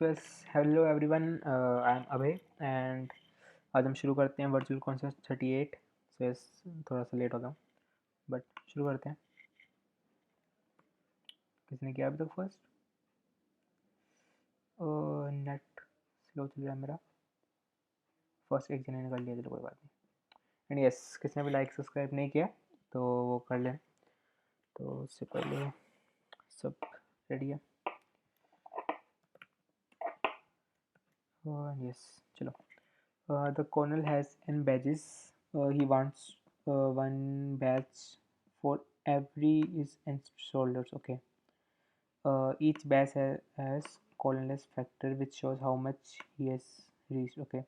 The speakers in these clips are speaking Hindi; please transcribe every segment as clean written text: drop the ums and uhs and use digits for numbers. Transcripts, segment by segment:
Yes hello everyone, I am Abhay and आज हम शुरू करते हैं वर्चुअल कॉन्सेप्ट 38। सो यस, थोड़ा सा लेट हो गया बट शुरू करते हैं। किसने किया अभी तक फर्स्ट? नेट स्लो चल रहा है मेरा। फर्स्ट एक जने ने कर लिया, चलो कोई बात नहीं। एंड यस, किसने भी लाइक सब्सक्राइब नहीं किया तो वो कर लें। तो उससे पहले सब रेडी है। यस चलो। The colonel has n badges. He wants one badge for every his n soldiers. Okay. Each badge has colonel's factor, which shows how much he has reached. Okay.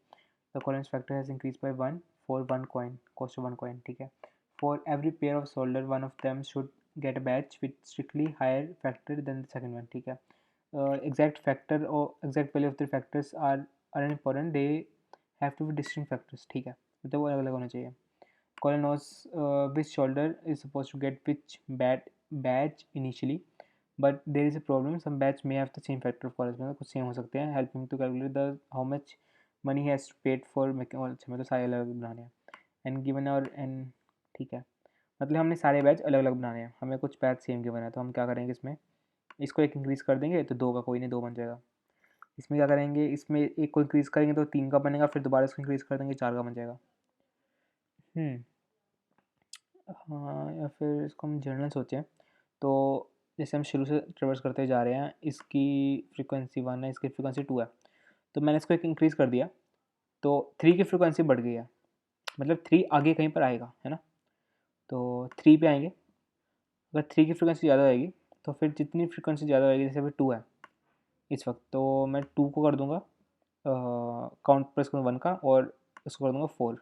The colonel's factor has increased by one for one coin. Cost of one coin. ठीक है. For every pair of soldier, one of them should get a badge with strictly higher factor than the second one. ठीक है. Exact factor or exact value of the factors are important. They have to be distinct factors. ठीक है, मतलब वो अलग अलग होना चाहिए. Colonel knows which soldier is supposed to get which badge initially, but there is a problem. Some badge may have the same factor of course, मतलब कुछ सेम हो सकते हैं. Help him to calculate the how much money he has paid for making. और अच्छा मतलब सारे अलग बनाने हैं. And given our and ठीक है, मतलब हमने सारे बैच अलग अलग बनाने हैं. हमें कुछ बैच सेम के बनाए, तो हम क्या करेंगे इसमें, इसको एक इंक्रीज़ कर देंगे तो दो का कोई नहीं, दो बन जाएगा. इसमें क्या करेंगे, इसमें एक को इंक्रीज़ करेंगे तो तीन का बनेगा, फिर दोबारा इसको इंक्रीज़ कर देंगे चार का बन जाएगा. हाँ, या फिर इसको हम जनरल सोचें तो जैसे हम शुरू से ट्रेवर्स करते जा रहे हैं, इसकी फ्रीक्वेंसी 1 है, इसकी फ्रीक्वेंसी 2 है, तो मैंने इसको एक इंक्रीज़ कर दिया तो 3 की फ्रीक्वेंसी बढ़ गई है, मतलब 3 आगे कहीं पर आएगा, है ना. तो 3 पे आएंगे. अगर 3 की फ्रीक्वेंसी ज़्यादा होएगी तो फिर जितनी फ्रीक्वेंसी ज़्यादा होएगी, जैसे अभी 2 है इस वक्त, तो मैं 2 को कर दूंगा काउंट प्रेस करूँगा 1 का, और इसको कर दूंगा 4.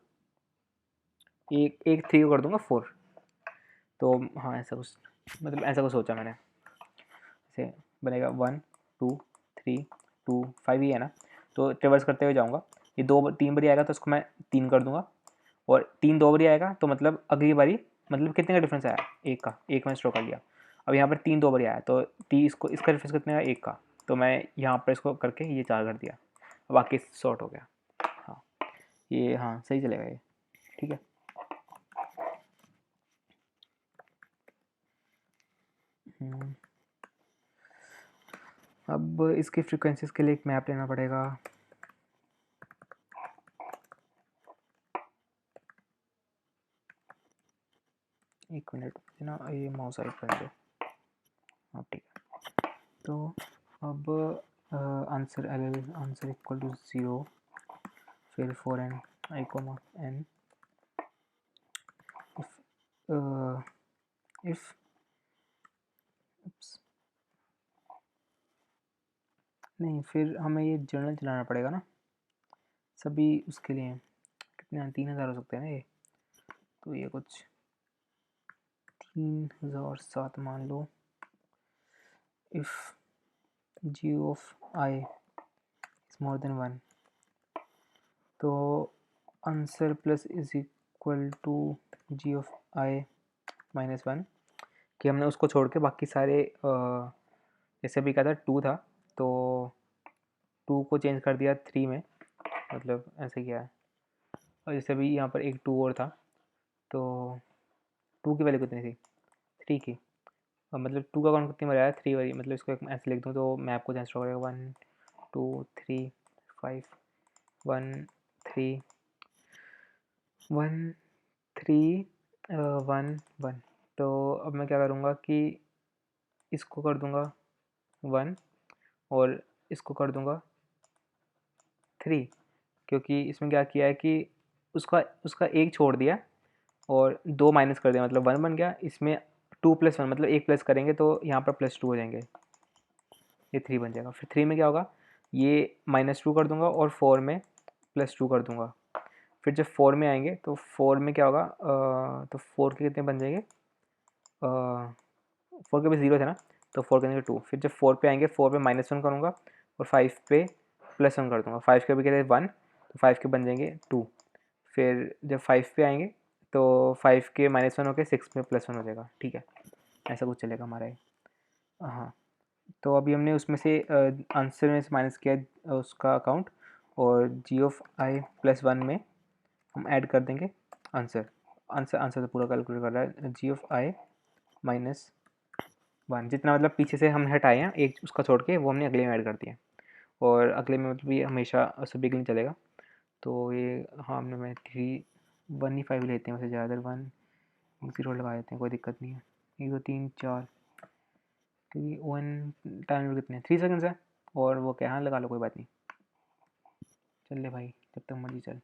एक एक 3 को कर दूंगा 4. तो हाँ, ऐसा कुछ, मतलब ऐसा कुछ सोचा मैंने. जैसे बनेगा 1 2 3 2 5 ही है ना, तो ट्रेवर्स करते हुए जाऊँगा. ये दो तीन बारी आएगा तो इसको मैं 3 कर दूंगा, और 3 दो बारी आएगा तो मतलब अगली बारी, मतलब कितने का डिफरेंस आया, एक का, एक मैंने स्ट्रोक कर लिया. अब यहाँ पर 3 दो बारी आया तो इसको इसका डिफरेंस कितने का, एक का, तो मैं यहाँ पर इसको करके ये 4 कर दिया. बाकी शॉर्ट हो गया. हाँ ये, हाँ सही चलेगा ये. ठीक है. अब इसकी फ्रीक्वेंसीज के लिए एक मैप लेना पड़ेगा. एक मिनट ना, ये माउस साइड कर दो. हाँ ठीक है. तो अब आंसर आंसर इक्वल टू 0, फिर for n i comma n, if नहीं, फिर हमें ये जर्नल चलाना पड़ेगा ना सभी उसके लिए. कितने, 3000 हो सकते हैं ना ये, तो ये कुछ 3007 मान लो. If g of i is more than 1, तो answer plus is equal to g of i minus 1, कि हमने उसको छोड़ के बाकी सारे जैसे भी कहा था 2 था, तो 2 को चेंज कर दिया 3 में, मतलब ऐसे किया है. और जैसे भी यहाँ पर एक 2 और था, तो 2 की वैल्यू कितनी थी, 3 की. और मतलब 2 का काउंट कितनी बार आया, 3 बारी, मतलब इसको ऐसे लिख दूँ तो मैप को चेंज करेगा 1 2 3 5 1 3 1 3 1 1. तो अब मैं क्या करूँगा कि इसको कर दूँगा 1 और इसको कर दूँगा 3, क्योंकि इसमें क्या किया है कि उसका उसका एक छोड़ दिया और 2 माइनस कर दिया, मतलब 1 बन गया. इसमें 2 + 1 मतलब एक प्लस करेंगे तो यहाँ पर +2 हो जाएंगे, ये 3 बन जाएगा. फिर 3 में क्या होगा, ये -2 कर दूंगा और 4 में +2 कर दूंगा. फिर जब 4 में आएंगे तो 4 में क्या होगा, तो 4 के कितने बन जाएंगे, 4 के भी 0 थे ना, तो 4 के 2. फिर जब 4 पे आएंगे, 4 पे -1 करूँगा और 5 पे +1 कर दूँगा. 5 के भी कहते हैं 1, तो 5 के बन जाएंगे 2. फिर जब 5 पे आएंगे तो 5 के -1 होकर 6 में +1 हो जाएगा. ठीक है, ऐसा कुछ चलेगा हमारा ये. हाँ तो अभी हमने उसमें से आंसर में से माइनस किया उसका अकाउंट, और जी ऑफ आई प्लस 1 में हम ऐड कर देंगे आंसर। आंसर तो पूरा कैलकुलेट कर रहा है, जी ऑफ आई माइनस 1, जितना मतलब पीछे से हमने हटाए हैं एक उसका छोड़ के, वो हमने अगले में ऐड कर दिया। और अगले में मतलब ये हमेशा सभी के लिए चलेगा। तो ये हाँ हमने मैं 3 1 ही 5 लेते हैं वैसे ज़्यादातर, 1 0 लगा देते हैं, कोई दिक्कत नहीं है। 1 2 3 4, क्योंकि 1 टाइम कितने 3 सेकंड्स है, और वो क्या, हाँ लगा लो कोई बात नहीं, चल ले भाई जब तक मर्जी चल।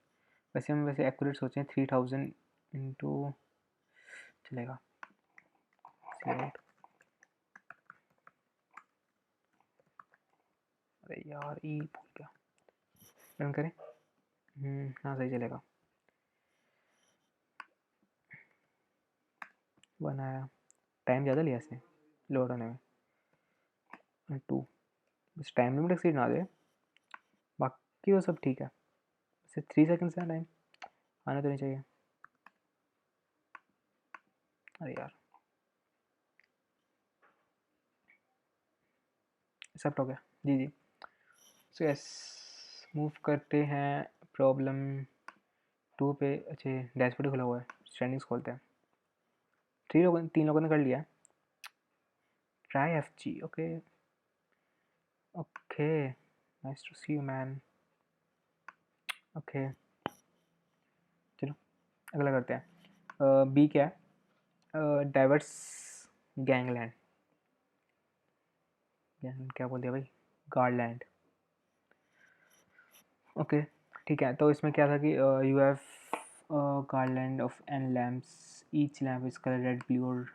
वैसे हम वैसे एक्यूरेट सोचें 3000 इंटू चलेगा। अरे यार ई भूल गया, रन करें। हाँ सही चलेगा। 1 आया, टाइम ज़्यादा लिया इसने लोड होने में। 2, बस टाइम लिमिट एक्सीड ना दे, बाकी वो सब ठीक है। वैसे 3 सेकंड्स है टाइम, आना तो नहीं चाहिए। अरे यार सब हो गया, जी जी। सो यस, मूव करते हैं प्रॉब्लम 2 पे। अच्छा डैशबोर्ड खुला हुआ है, स्टैंडिंग्स खोलते हैं। 3 लोगों ने कर लिया। Try F G, okay okay, nice to see you man. Okay चलो अगला करते हैं। बी क्या है, डाइवर्स गैंगलैंड, क्या बोल दिया भाई, गार्डलैंड। ओके ठीक है, तो इसमें क्या था कि you have garland of n lamps, each lamp is colour red blue और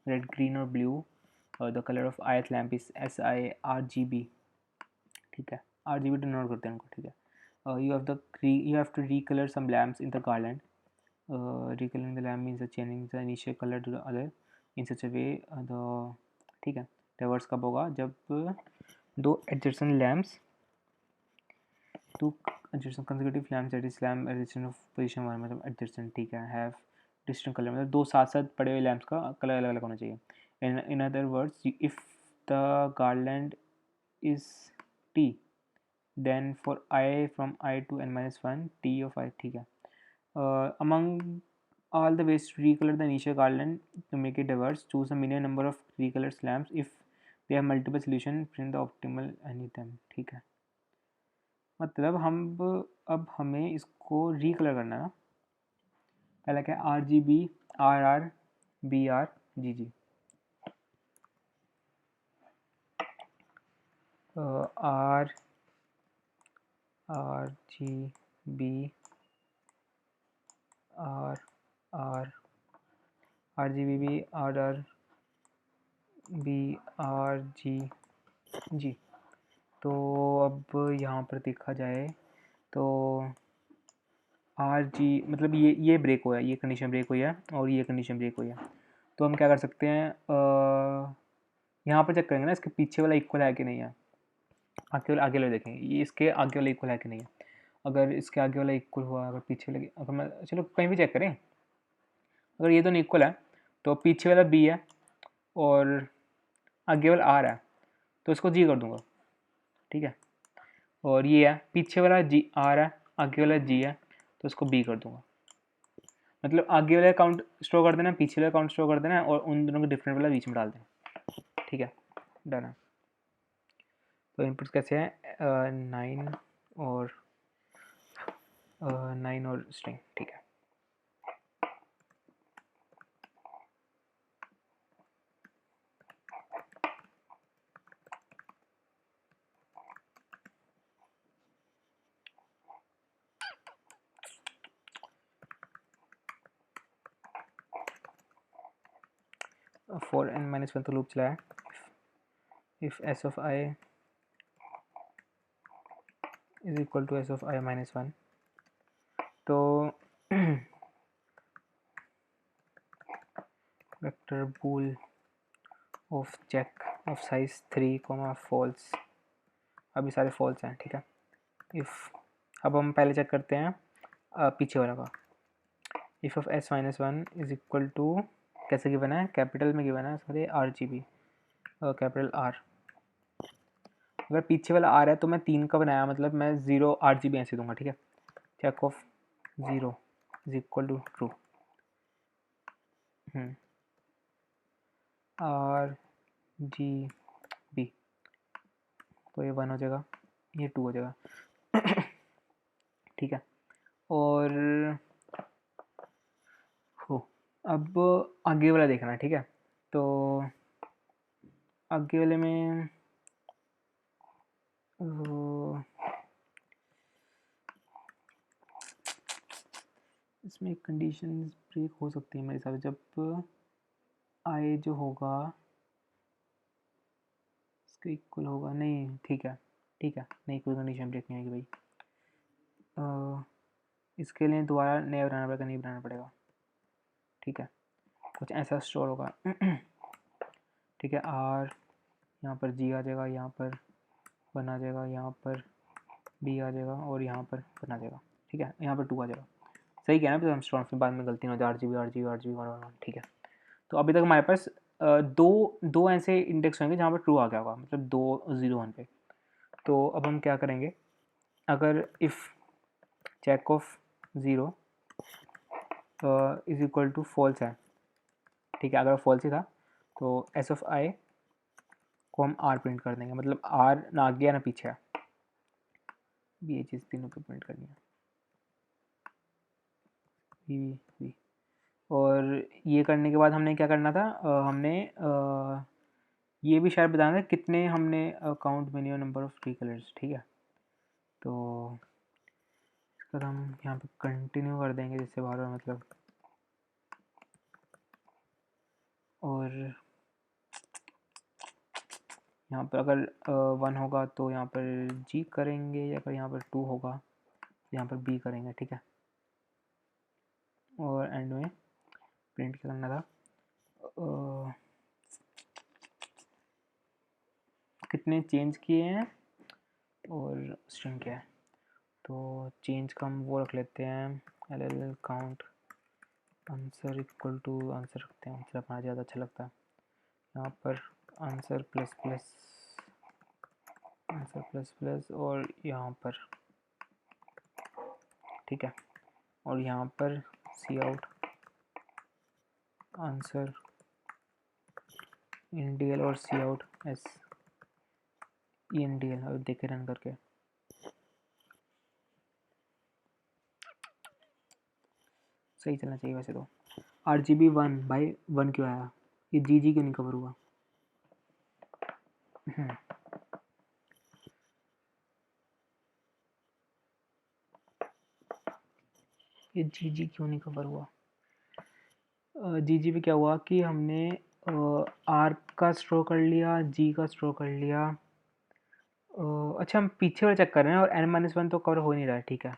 रेड ग्रीन और blue, the colour of ith lamp is SIRGB। ठीक है, RGB डिनोट करते हैं उनको, ठीक है। You have to recolor some lamps in the garland. Recoloring the lamp means changing the initial color to the other in such a way the, ठीक है। रिवर्स कब होगा, जब दो adjacent lamps, two adjacent consecutive lamps, that is lamp adjacent of position 1 मतलब adjacent, ठीक है, have distinct color मतलब दो साथ साथ पड़े हुए लैम्प्स का कलर अलग अलग होना चाहिए। in other words, if the garland is T, then for I from I to n minus 1 T of I, ठीक है। Among all the ways to recolor the initial garland to make it diverse, choose a minimum number of recolored lamps. If they have multiple solution, print the optimal any them, ठीक है। मतलब हम अब हमें इसको रिकलर करना है ना। पहला क्या, RGB, RR, BR, GG। R RGB, RR, RGB, RR, BRG, तो अब यहाँ पर देखा जाए तो RG मतलब ये ब्रेक हुआ है, ये कंडीशन ब्रेक हुई है और ये कंडीशन ब्रेक हुई है। तो हम क्या कर सकते हैं, यहाँ पर चेक करेंगे ना इसके पीछे वाला इक्वल है कि नहीं है, आगे वाला देखेंगे ये इसके आगे वाला इक्वल है कि नहीं है। अगर इसके आगे वाला इक्वल हुआ, अगर पीछे वाले, अगर मैं चलो कहीं भी चेक करें, अगर ये दोनों इक्वल है तो पीछे वाला B है और आगे वाला R है, तो इसको G कर दूंगा, ठीक है। और ये है पीछे वाला G R है, आगे वाला G है, तो इसको B कर दूंगा। मतलब आगे वाला काउंट स्टोर कर देना, पीछे वाला काउंट स्टोर कर देना, और उन दोनों को डिफरेंट वाला बीच में डाल दें, ठीक है, डन है। तो इनपुट्स कैसे हैं, 9 और 9 और स्ट्रिंग, ठीक है। फॉर n-1 तो लूप चला है। If s of I is equal to s of I minus 1, तो vector bool of check of size 3 false, अभी सारे फॉल्स हैं, ठीक है। इफ अब हम पहले चेक करते हैं पीछे वाला का। If of s-1 is equal to, कैसे गिवन है, कैपिटल में गिवन है, सॉरी RGB, कैपिटल R, अगर पीछे वाला आ रहा है तो मैं 3 का बनाया, मतलब मैं 0 RGB ऐसे दूंगा, ठीक है। Check of 0 is equal to true, RGB, तो ये 1 हो जाएगा, ये 2 हो जाएगा। ठीक है। और हो, अब आगे वाला देखना है, ठीक है। तो आगे वाले में इसमें कंडीशन ब्रेक हो सकती है मेरे हिसाब से, जब आई जो होगा इसके इक्वल होगा। नहीं ठीक है, ठीक है, नहीं कोई कंडीशन ब्रेक नहीं आएगी भाई। इसके लिए दोबारा नया बनाना पड़ेगा, नहीं बनाना पड़ेगा, ठीक है। कुछ ऐसा स्टोर होगा। ठीक है। आर यहाँ पर जी आ जाएगा, यहाँ पर वन आ जाएगा, यहाँ पर बी आ जाएगा और यहाँ पर वन आ जाएगा, ठीक है। यहाँ पर टू आ जाएगा। सही क्या है ना, फिर हम स्टोर फिर बाद में गलती ना हो जाए, RGB RGB RGB 1 1 1, ठीक है। तो अभी तक हमारे पास दो ऐसे इंडेक्स होंगे जहाँ पर ट्रू आ गया होगा, मतलब 2 0 1 पे। तो अब हम क्या करेंगे, अगर if check of 0 is equal to false है, ठीक है। अगर फॉल्स ही था तो एस ऑफ आई को हम आर प्रिंट कर देंगे, मतलब आर ना आगे या ना पीछे है, ये चीज़ तीनों पे प्रिंट करनी है, वी। और ये करने के बाद हमने क्या करना था, हमने ये भी शायद बताना था कितने हमने count minimum number of free colours, ठीक है। तो इसका हम यहाँ पे कंटिन्यू कर देंगे जिससे बार बार मतलब, और यहाँ पर अगर 1 होगा तो यहाँ पर जी करेंगे, या अगर यहाँ पर 2 होगा तो यहाँ पर बी करेंगे, ठीक है। और एंड में प्रिंट क्या करना था, कितने चेंज किए हैं और स्ट्रिंग क्या है। तो चेंज का हम वो रख लेते हैं LL count answer equal to answer रखते हैं, आंसर अपना ज़्यादा अच्छा लगता है। यहाँ पर answer plus plus answer plus plus और यहाँ पर, ठीक है। और यहाँ पर सी आउट आंसर INDL और सी आउट SENDL। अब देखे रन करके, सही चलना चाहिए वैसे तो। RGB 1 भाई 1 क्यों आया, ये जी क्यों नहीं कवर हुआ। ये जी क्यों नहीं कवर हुआ। जी पे क्या हुआ कि हमने आर का स्ट्रो कर लिया, जी का स्ट्रो कर लिया। अच्छा हम पीछे वाला चेक कर रहे हैं और n-1 तो कवर हो नहीं रहा है, ठीक है।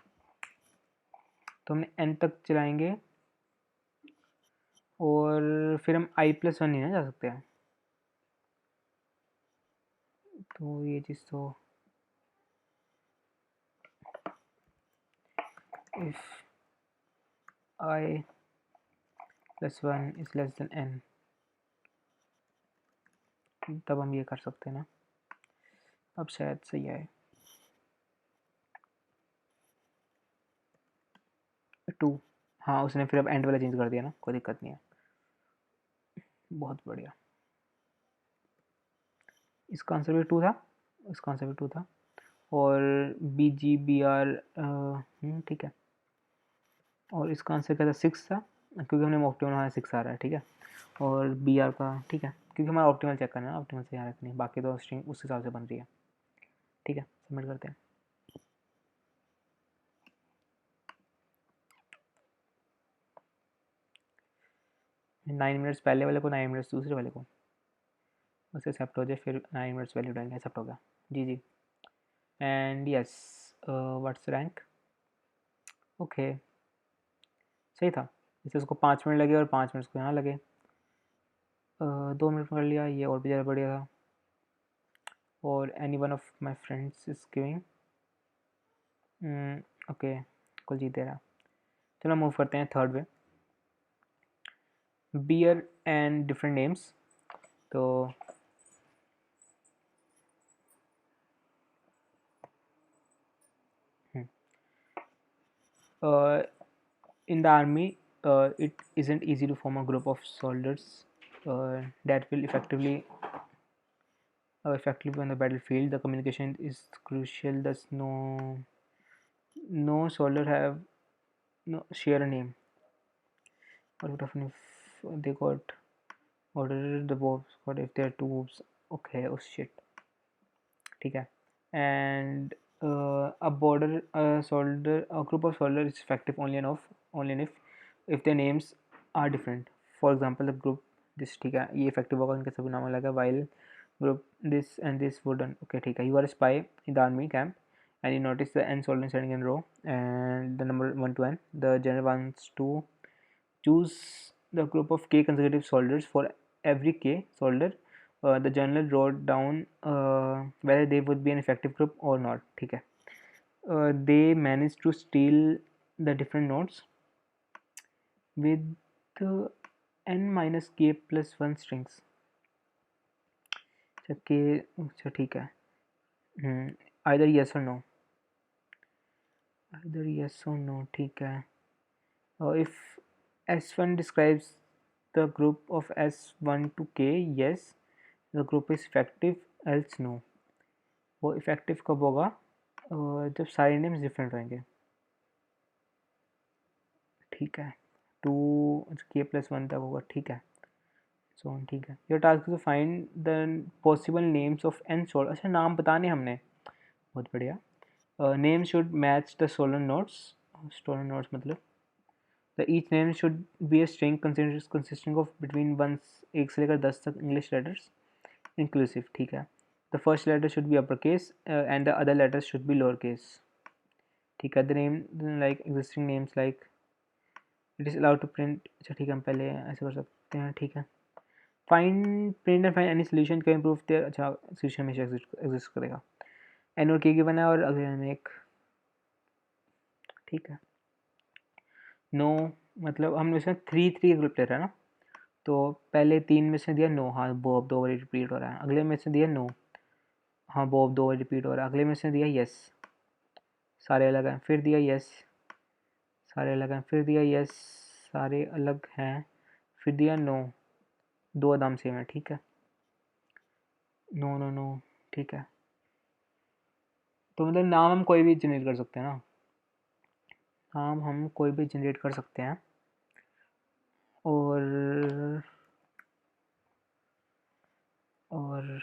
तो हमने n तक चलाएंगे और फिर हम i+1 नहीं ना जा सकते हैं, तो ये चीज़ तो if i+1 is less than n, तब हम ये कर सकते हैं ना। अब शायद सही आए 2। हाँ उसने फिर अब एंड वाला चेंज कर दिया ना, कोई दिक्कत नहीं है, बहुत बढ़िया। इसका आंसर भी 2 था, इसका आंसर भी 2 था। और BGBR ठीक है। और इसका आंसर क्या था, 6 था, क्योंकि हमने ऑप्टिमल हमारा 6 आ रहा है, ठीक है। और BR का, ठीक है, क्योंकि हमारा ऑप्टिमल चेक करना है, ऑप्टिमल से यहाँ रखनी है, बाकी तो स्ट्रिंग उस हिसाब से बन रही है, ठीक है। सबमिट करते हैं। 9 मिनट्स पहले वाले को, 9 मिनट्स दूसरे वाले को, बस एक्सेप्ट हो जाए, फिर 9 मिनट्स वैल्यू डालेंगे, एक्सेप्ट हो गया जी। And yes, what's rank, okay सही था। जैसे उसको 5 मिनट लगे और 5 मिनट को यहाँ लगे, 2 मिनट में कर लिया, ये और भी ज़्यादा बढ़िया था। और any one of my friends is giving, okay Kuljeet दे रहा। चलो मूव करते हैं थर्ड पे, बियर एंड डिफरेंट नेम्स। तो In the army, it isn't easy to form a group of soldiers that will effectively on the battlefield. The communication is crucial. Thus, no soldier have no share a name. What would happen if they got ordered the wolves? What if there are two wolves? Okay, oh shit. ठीक है. And a group of soldier is effective only if their names are different. For example, the group this ठीक है ये effective होगा इनके सभी नाम अलग है while group this and this wouldn't. Okay ठीक है. You are a spy in the army camp and you notice the n soldier standing in row and the number 1 to n. The general wants to choose the group of k consecutive soldiers for every k soldier. The general wrote down whether they would be an effective group or not. ठीक है. They managed to steal the different notes with n minus k plus 1 strings. अच्छा k अच्छा ठीक है. Either yes or no. Either yes or no. ठीक है. If S1 describes the group of S1 to K, yes, the group is effective, else no. वो इफेक्टिव कब होगा जब सारे नेम्स डिफरेंट रहेंगे. ठीक है. 2k+1 तक होगा. ठीक है. सो ठीक है. Your task to find the possible names of n solar. अच्छा नाम बताने हमने. बहुत बढ़िया. Name should match the solar notes. Solar notes मतलब the each name should be a string consisting of between 1 1 से लेकर 10 तक English letters inclusive. ठीक है. The first letter should be uppercase and the other letters should be lowercase. ठीक है. The name like existing names like it is allowed to print. अच्छा ठीक है हम पहले ऐसे कर सकते हैं. ठीक है. print and find any solution can improve their. अच्छा solution हमेशा exist करेगा. n और k गिवन है और अगले में एक. ठीक है. नो मतलब हमने इसमें 3 ग्रुप ले रहा है ना. तो पहले 3 में से दिया नो. हाँ बॉब 2 बार रिपीट हो रहा है. अगले में से दिया नो. हाँ बॉब 2 बार रिपीट हो रहा है. अगले में से दिया यस. सारे अलग हैं. फिर दिया यस. सारे अलग हैं. फिर दिया यस. सारे अलग हैं. फिर दिया नो. 2 दाम सेम है. ठीक है. No no no. ठीक है. तो मतलब नाम हम कोई भी जनरेट कर सकते हैं ना. नाम हम कोई भी जनरेट कर सकते हैं. और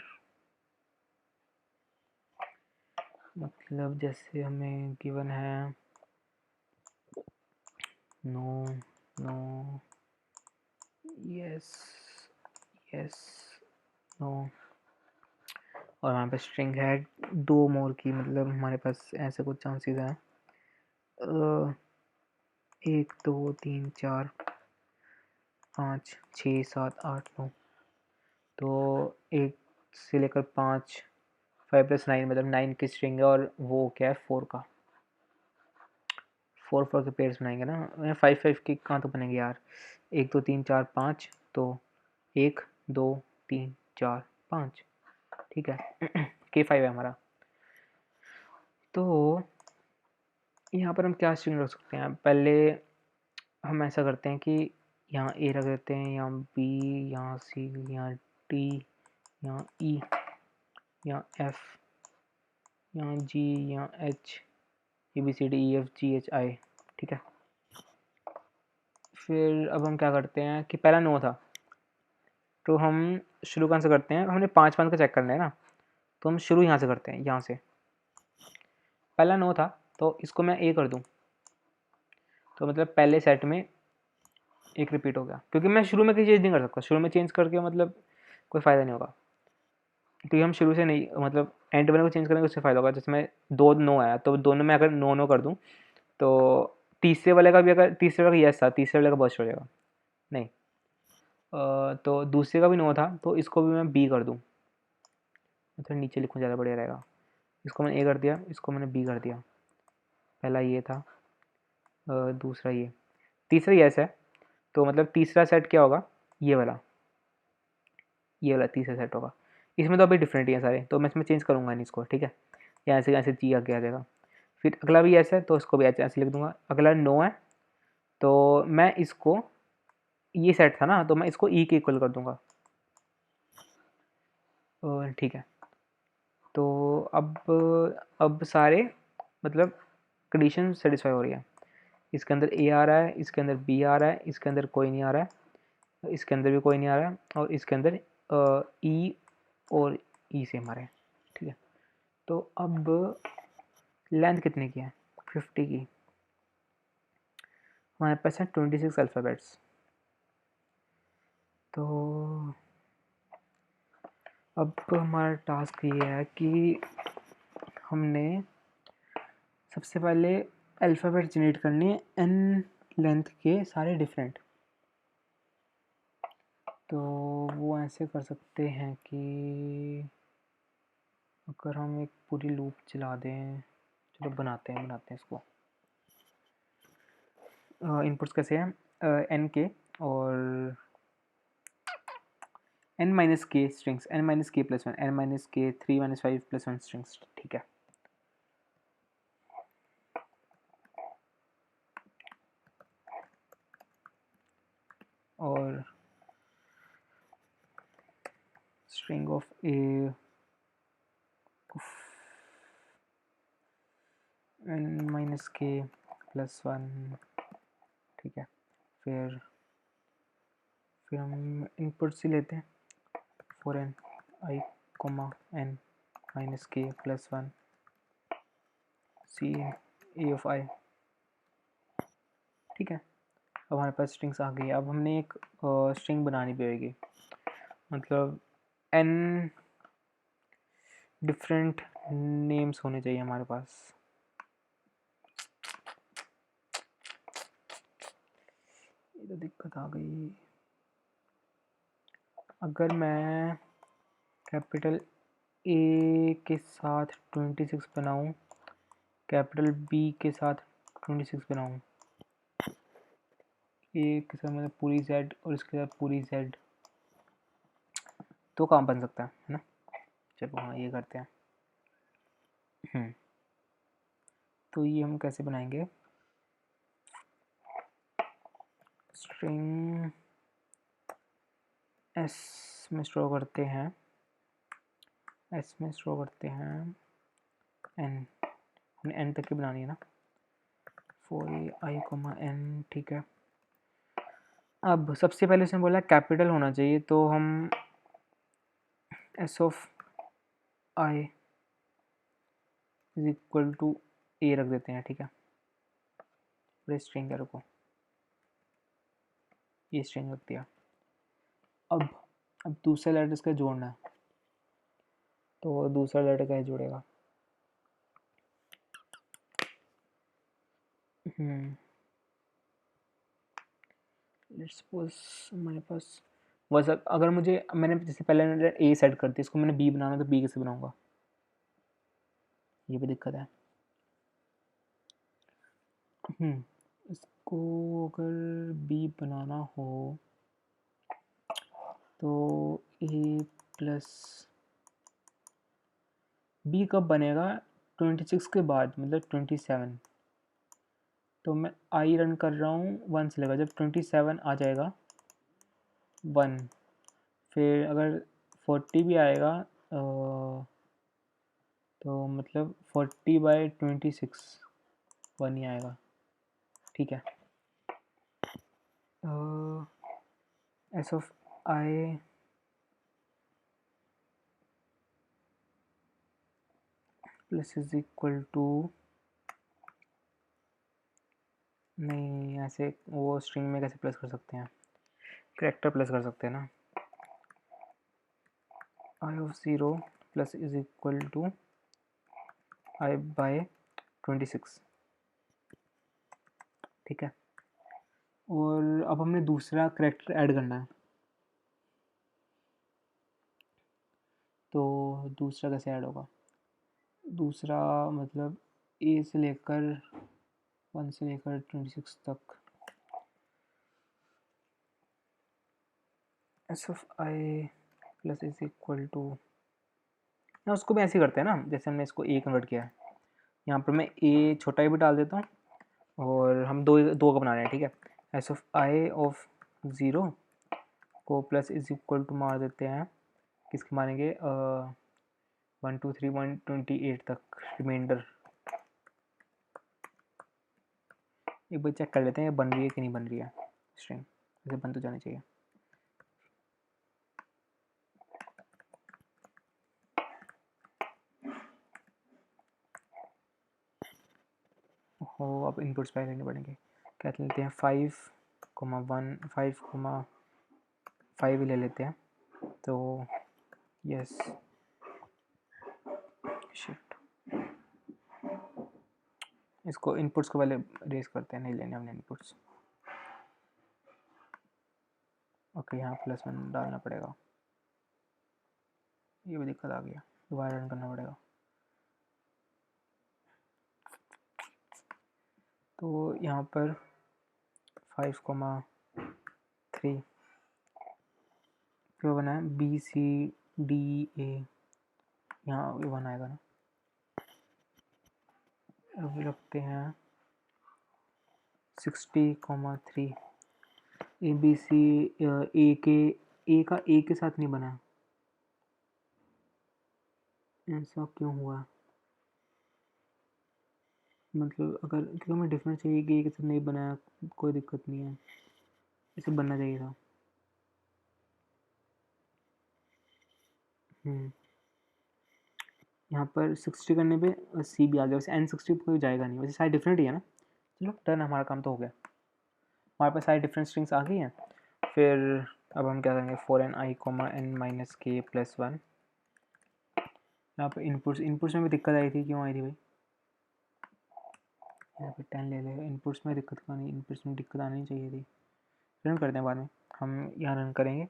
मतलब जैसे हमें गिवन है no no yes yes no और हमारे पास स्ट्रिंग है 2 मोर की. मतलब हमारे पास ऐसे कुछ चांसेस हैं 1 2 3 4 5 6 7 8 9. तो 1 से लेकर 5 5 + 9 मतलब 9 की स्ट्रिंग है. और वो क्या है 4 का. 4 के पेयर्स बनाएंगे ना. 5 5 के कहाँ तो बनेंगे यार. 1 2 3 4 5. तो 1 2 3 4 5. ठीक है. K5 है हमारा. तो यहाँ पर हम क्या स्ट्रिंग रख सकते हैं. पहले हम ऐसा करते हैं कि यहाँ A रख देते हैं. यहाँ B, यहाँ C, यहाँ D, यहाँ E, यहाँ F, यहाँ G, यहाँ H, ABCDEFGHI. ठीक है. फिर अब हम क्या करते हैं कि पहला नो था. तो हम शुरू कहाँ से करते हैं. हमने 5 5 का चेक करना है ना. तो हम शुरू यहाँ से करते हैं. यहाँ से पहला नो था तो इसको मैं A कर दूँ. तो मतलब पहले सेट में एक रिपीट हो गया. क्योंकि मैं शुरू में कोई चीज़ नहीं कर सकता. शुरू में चेंज करके मतलब कोई फ़ायदा नहीं होगा. क्योंकि हम शुरू से नहीं मतलब एंड वाले को चेंज करेंगे उससे फ़ायदा होगा. जिसमें 2 नो आया तो दोनों में अगर नो नो कर दूँ तो तीसरे वाले का भी अगर तीसरे वाले का यस था तीसरे वाले का बस्ट हो जाएगा. नहीं तो दूसरे का भी नो था तो इसको भी मैं बी कर दूँ. मतलब नीचे लिखूँ ज़्यादा बढ़िया रहेगा. इसको मैंने ए कर दिया. इसको मैंने बी कर दिया. पहला ये था. दूसरा ये. तीसरा यस है. तो मतलब तीसरा सेट क्या होगा. ये वाला तीसरा सेट होगा. इसमें तो अभी डिफरेंट ही है सारे. तो मैं इसमें चेंज करूँगा नहीं इसको. ठीक है. यहाँ से जी आगे आ जाएगा. फिर अगला भी ऐसा है तो इसको भी ऐसे लिख दूंगा। अगला नो है तो मैं इसको, ये सेट था ना, तो मैं इसको ई के इक्वल कर दूंगा। ठीक है, तो अब सारे मतलब कंडीशन सेटिस्फाई हो रही है। इसके अंदर ए आ रहा है, इसके अंदर बी आ रहा है, इसके अंदर कोई नहीं आ रहा है, इसके अंदर भी कोई नहीं आ रहा है, और इसके अंदर ई और ई से हमारे, ठीक है। तो अब लेंथ कितने की है, 50 की। हमारे पास है 26 अल्फ़ाबेट्स। तो अब हमारा टास्क ये है कि हमने सबसे पहले अल्फ़ाबेट जनरेट करने हैं एन लेंथ के सारे डिफरेंट। तो वो ऐसे कर सकते हैं कि अगर हम एक पूरी लूप चला दें, चलो बनाते हैं इसको। इनपुट्स कैसे हैं, एन के और एन माइनस के strings, N minus k plus one, N minus के 3 माइनस 5 प्लस वन स्ट्रिंग्स, ठीक है। और string of a n minus k plus one, ठीक है। फिर हम इनपुट से लेते हैं for n i comma n minus k plus one c a of i, ठीक है। अब हमारे पास स्ट्रिंग्स आ गई। अब हमने एक स्ट्रिंग बनानी पड़ेगी, मतलब एन डिफरेंट नेम्स होने चाहिए हमारे पास। ये तो दिक्कत आ गई। अगर मैं कैपिटल ए के साथ 26 बनाऊं, कैपिटल बी के साथ 26 बनाऊं, ए के साथ मतलब पूरी जेड और इसके साथ पूरी जेड, तो काम बन सकता है ना। चलो हाँ ये करते हैं। तो ये हम कैसे बनाएंगे, स्ट्रिंग एस में स्टोर करते हैं, एस में स्टोर करते हैं एन, हमने एन तक की बनानी है ना, फॉर आई कोमा एन, ठीक है। अब सबसे पहले उसने बोला कैपिटल होना चाहिए, तो हम s of i is equal to a रख देते हैं, ठीक है। फिर स्ट्रिंग है, रुको, ये स्ट्रिंग रख दिया। अब दूसरा लेटर इसका जोड़ना है, तो दूसरा लेटर कैसे जुड़ेगा, लेट्स सपोज हमारे पास वैसा, अगर मुझे, मैंने जैसे पहले ए सेट कर दिया, इसको मैंने बी बनाना, तो बी कैसे बनाऊंगा, ये भी दिक्कत है। इसको अगर बी बनाना हो तो ए प्लस बी कब बनेगा, 26 के बाद, मतलब 27। तो मैं आई रन कर रहा हूँ 1 से लेकर, जब 27 आ जाएगा 1, फिर अगर 40 भी आएगा तो मतलब 40/26 1 ही आएगा, ठीक है। S of i plus is equal to, नहीं ऐसे वो स्ट्रिंग में कैसे प्लस कर सकते हैं, कैरेक्टर प्लस कर सकते हैं ना। I of 0 plus is equal to i by 26, ठीक है। और अब हमने दूसरा कैरेक्टर ऐड करना है, तो दूसरा कैसे ऐड होगा, दूसरा मतलब ए से लेकर 1 से लेकर 26 तक, s of i plus is equal to, ना उसको भी ऐसे करते हैं ना, जैसे हमने इसको ए कन्वर्ट किया है, यहाँ पर मैं ए छोटा ही भी डाल देता हूँ और हम दो दो का बना रहे हैं, ठीक है। एस ऑफ आई ऑफ 0 को प्लस इज इक्वल टू मार देते हैं, किसके मारेंगे 1 2 3 128 तक रिमाइंडर। एक बार चेक कर लेते हैं बन रही है कि नहीं बन रही है स्ट्रिंग, ऐसे बन तो जानी चाहिए। हो अब इनपुट्स पहले लेने पड़ेंगे, क्या लेते हैं 5,1 5,5 ले लेते हैं, तो यस शिफ्ट इसको इनपुट्स को पहले रेज करते हैं, नहीं लेने हमने इनपुट्स। ओके यहाँ +1 डालना पड़ेगा, ये भी दिक्कत आ गया, दोबारा रन करना पड़ेगा। तो यहाँ पर 5,3 क्या बना है BCDA, यहाँ 1 आएगा ना। अब रखते हैं 60,3 ABC ए का ए के साथ नहीं बना, ऐसा क्यों हुआ? मतलब अगर क्योंकि हमें डिफरेंस चाहिए कि ए के साथ नहीं बनाया, कोई दिक्कत नहीं है, इसे बनना चाहिए था। यहाँ पर 60 करने पे सी भी आ गया, वैसे N60 कोई जाएगा नहीं, वैसे सारे डिफरेंट ही है ना। चलो टर्न, हमारा काम तो हो गया, हमारे पास सारी डिफरेंट स्ट्रिंग्स आ गई हैं। फिर अब हम क्या करेंगे 4n(i,n-k+1), यहाँ पर इनपुट्स में भी दिक्कत आई थी, क्यों आई थी भाई? यहाँ पे 10 ले ले, इनपुट्स में दिक्कत क्यों नहीं? इनपुट्स में दिक्कत आनी चाहिए थी। रन करते हैं बाद में, हम यहाँ रन करेंगे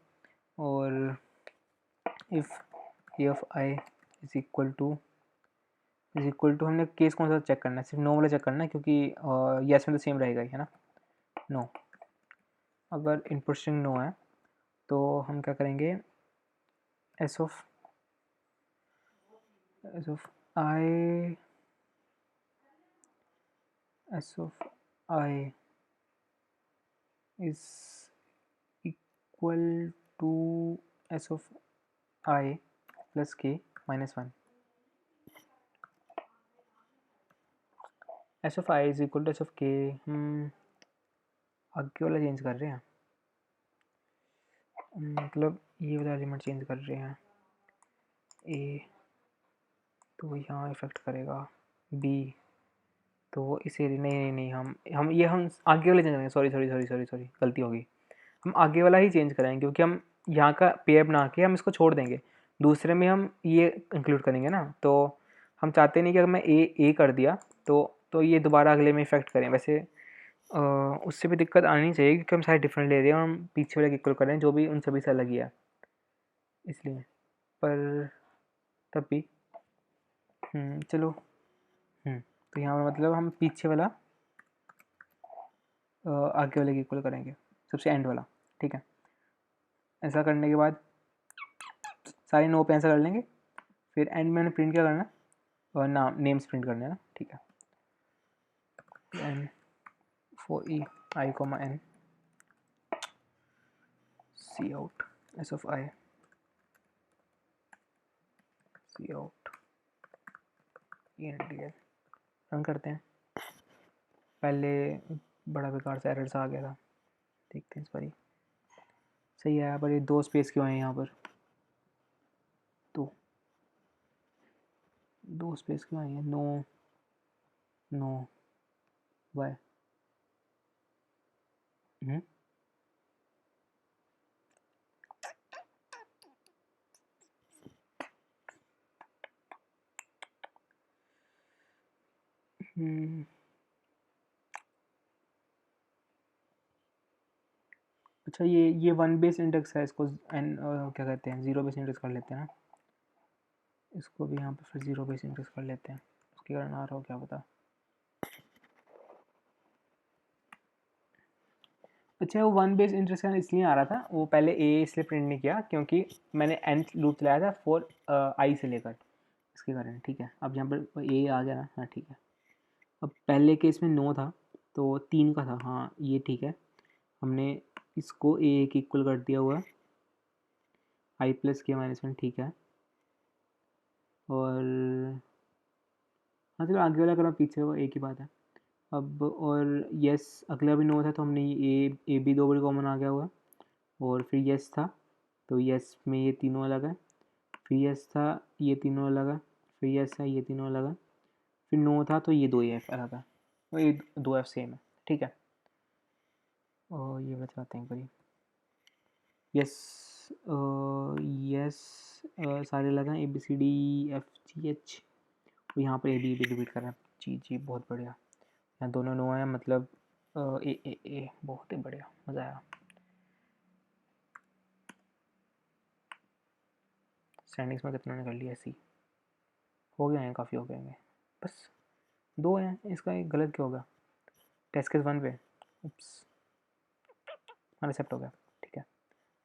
और if a of i is equal to हमने केस कौन सा चेक करना है? सिर्फ नो वाला चेक करना है, क्योंकि यस में तो सेम रहेगा ही है ना। नो, अगर इनपुट स्ट्रिंग नो है तो हम क्या करेंगे s of i is equal to s of i plus k -1। S of i is equal to s of k, हम आगे वाला चेंज कर रहे हैं, मतलब ये वाला एलिमेंट चेंज कर रहे हैं। ए तो यहाँ इफेक्ट करेगा, बी तो इस एरिया, नहीं हम आगे वाला चेंज करेंगे, सॉरी गलती होगी, हम आगे वाला ही चेंज करेंगे, क्योंकि हम यहाँ का पेयर बना के हम इसको छोड़ देंगे, दूसरे में हम ये इंक्लूड करेंगे ना। तो हम चाहते नहीं कि अगर मैं ए कर दिया तो ये दोबारा अगले में इफेक्ट करें। वैसे उससे भी दिक्कत आनी चाहिए, क्योंकि हम सारे डिफरेंट ले रहे हैं और हम पीछे वाले इक्वल कर रहे हैं, जो भी उन सभी से अलग ही है इसलिए। पर तब भी चलो, तो यहाँ पर मतलब हम पीछे वाला आगे वाले की इक्वल करेंगे, सबसे एंड वाला, ठीक है। ऐसा करने के बाद सारे नो पे ऐसा कर लेंगे, फिर एंड में प्रिंट क्या करना है, और नेम्स प्रिंट करने हैं ना, ठीक है। N for e i comma n cout s of i cout ENTL run करते हैं। पहले बड़ा बेकार सा एरर सा आ गया था, देखते हैं इस बारी सही आया, पर ये 2 स्पेस क्यों है यहाँ पर? 2 स्पेस क्यों आई है? नो वाई अच्छा, ये 1 बेस इंडेक्स है, इसको एन क्या कहते हैं, 0 बेस इंडेक्स कर लेते हैं ना, इसको भी यहाँ पे फिर 0 बेस इंडेक्स कर लेते हैं, उसके कारण आ रहा हो क्या पता। अच्छा, वो 1 बेस इंडेक्स का इसलिए आ रहा था, वो पहले ए इसलिए प्रिंट नहीं किया क्योंकि मैंने एन लूप चलाया था फॉर आई से लेकर, इसके कारण, ठीक है। अब यहाँ पर ए आ गया ना, हाँ ठीक है। अब पहले केस में 9 था तो 3 का था, हाँ ये ठीक है। हमने इसको ए के इक्वल कर दिया हुआ, आई प्लस के माइनस 1, ठीक है। और हाँ चलो आगे वाला करो, पीछे वो एक ही बात है। अब और यस अगला भी 9 था तो हमने ए बी दो बड़ी कॉमन आ गया हुआ, और फिर यस था तो यस में ये तीनों अलग है, फिर यस था ये तीनों अलग है, फिर यस है ये तीनों अलग है, फिर 9 था तो ये 2 एफ अलग है, और ये 2 एफ सेम है, ठीक है। और ये बताते हैं करिए, यस यस सारे अलग हैं, A B C D F G H, और यहाँ पर ए बी रिपीट कर रहे हैं, जी जी बहुत बढ़िया। यहाँ दोनों नो है, मतलब ए बहुत ही बढ़िया, मज़ा आया। स्टैंडिंग्स में कितना ने कर लिया, सी हो गए हैं, काफ़ी हो गए हैं, बस 2 हैं, इसका एक गलत क्या होगा, टेस्ट केस 1 पे उप्स हमारा एक्सेप्ट हो गया, ठीक है।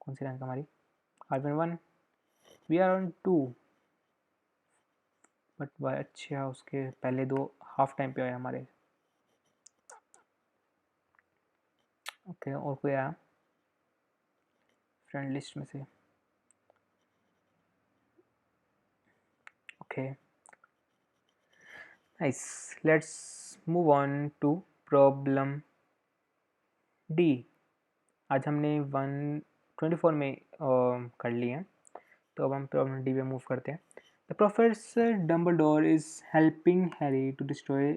कौन सी रैंक हमारी, are 1, we are on 2, but why अच्छा उसके पहले 2 हाफ टाइम पे आए हमारे, ओके। और कोई आया फ्रेंड लिस्ट में से, okay nice. Let's move on to problem D. आज हमने 124 में कर लिए हैं, तो अब हम प्रॉब्लम डी पे मूव करते हैं। The professor Dumbledore is helping Harry to destroy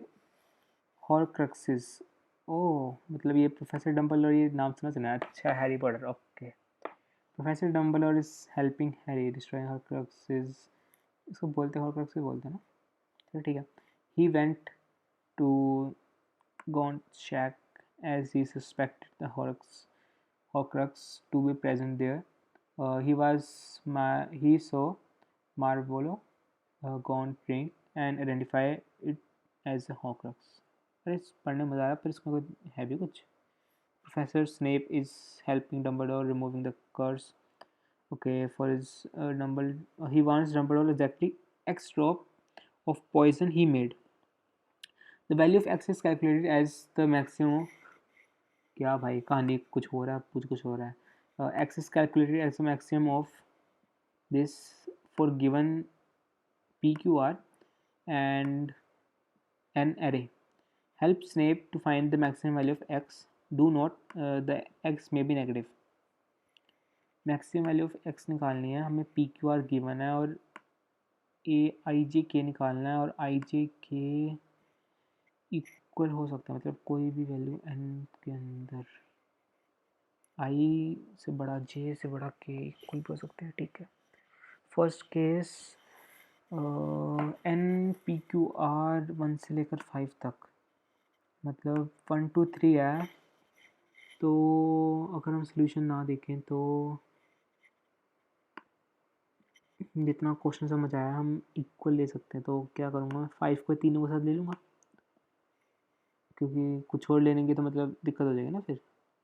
Horcruxes. Oh मतलब ये प्रोफेसर डम्बलडोर, ये नाम सुना है, अच्छा Harry Potter, okay. Professor Dumbledore is helping Harry destroy Horcruxes, इसको बोलते हैं हॉर्क्रक्सेस बोलते हैं ना, चलो ठीक है। He went to Gaunt shack as he suspected the Horcrux to be present there. He saw Marvolo gone print and identified it as a Horcrux. अरे पढ़ने में मज़ा आया, पर इसमें कोई है भी कुछ। Professor Snape is helping Dumbledore removing the curse. Okay, for his he wants Dumbledore exactly X drop of poison he made. The value of X is calculated as the maximum. क्या भाई कहानी कुछ हो रहा है, कुछ हो रहा है। X is calculated as the maximum of this for given PQR and an array. Help Snape to find the maximum value of X. Do not the X may be negative. Maximum value of X निकालनी है हमें, PQR गिवन है और IJK निकालना है, और IJK इक्वल हो सकता है, मतलब कोई भी वैल्यू n के अंदर I से बड़ा J से बड़ा K इक्वल भी हो सकते हैं, ठीक है। फर्स्ट केस n PQR 1 से लेकर 5 तक, मतलब 1 2 3 है, तो अगर हम सॉल्यूशन ना देखें तो जितना क्वेश्चन समझ आया हम इक्वल ले सकते हैं। तो क्या करूँगा, 5 को तीनों के साथ ले लूँगा, क्योंकि कुछ और लेने की तो मतलब दिक्कत हो जाएगी ना, फिर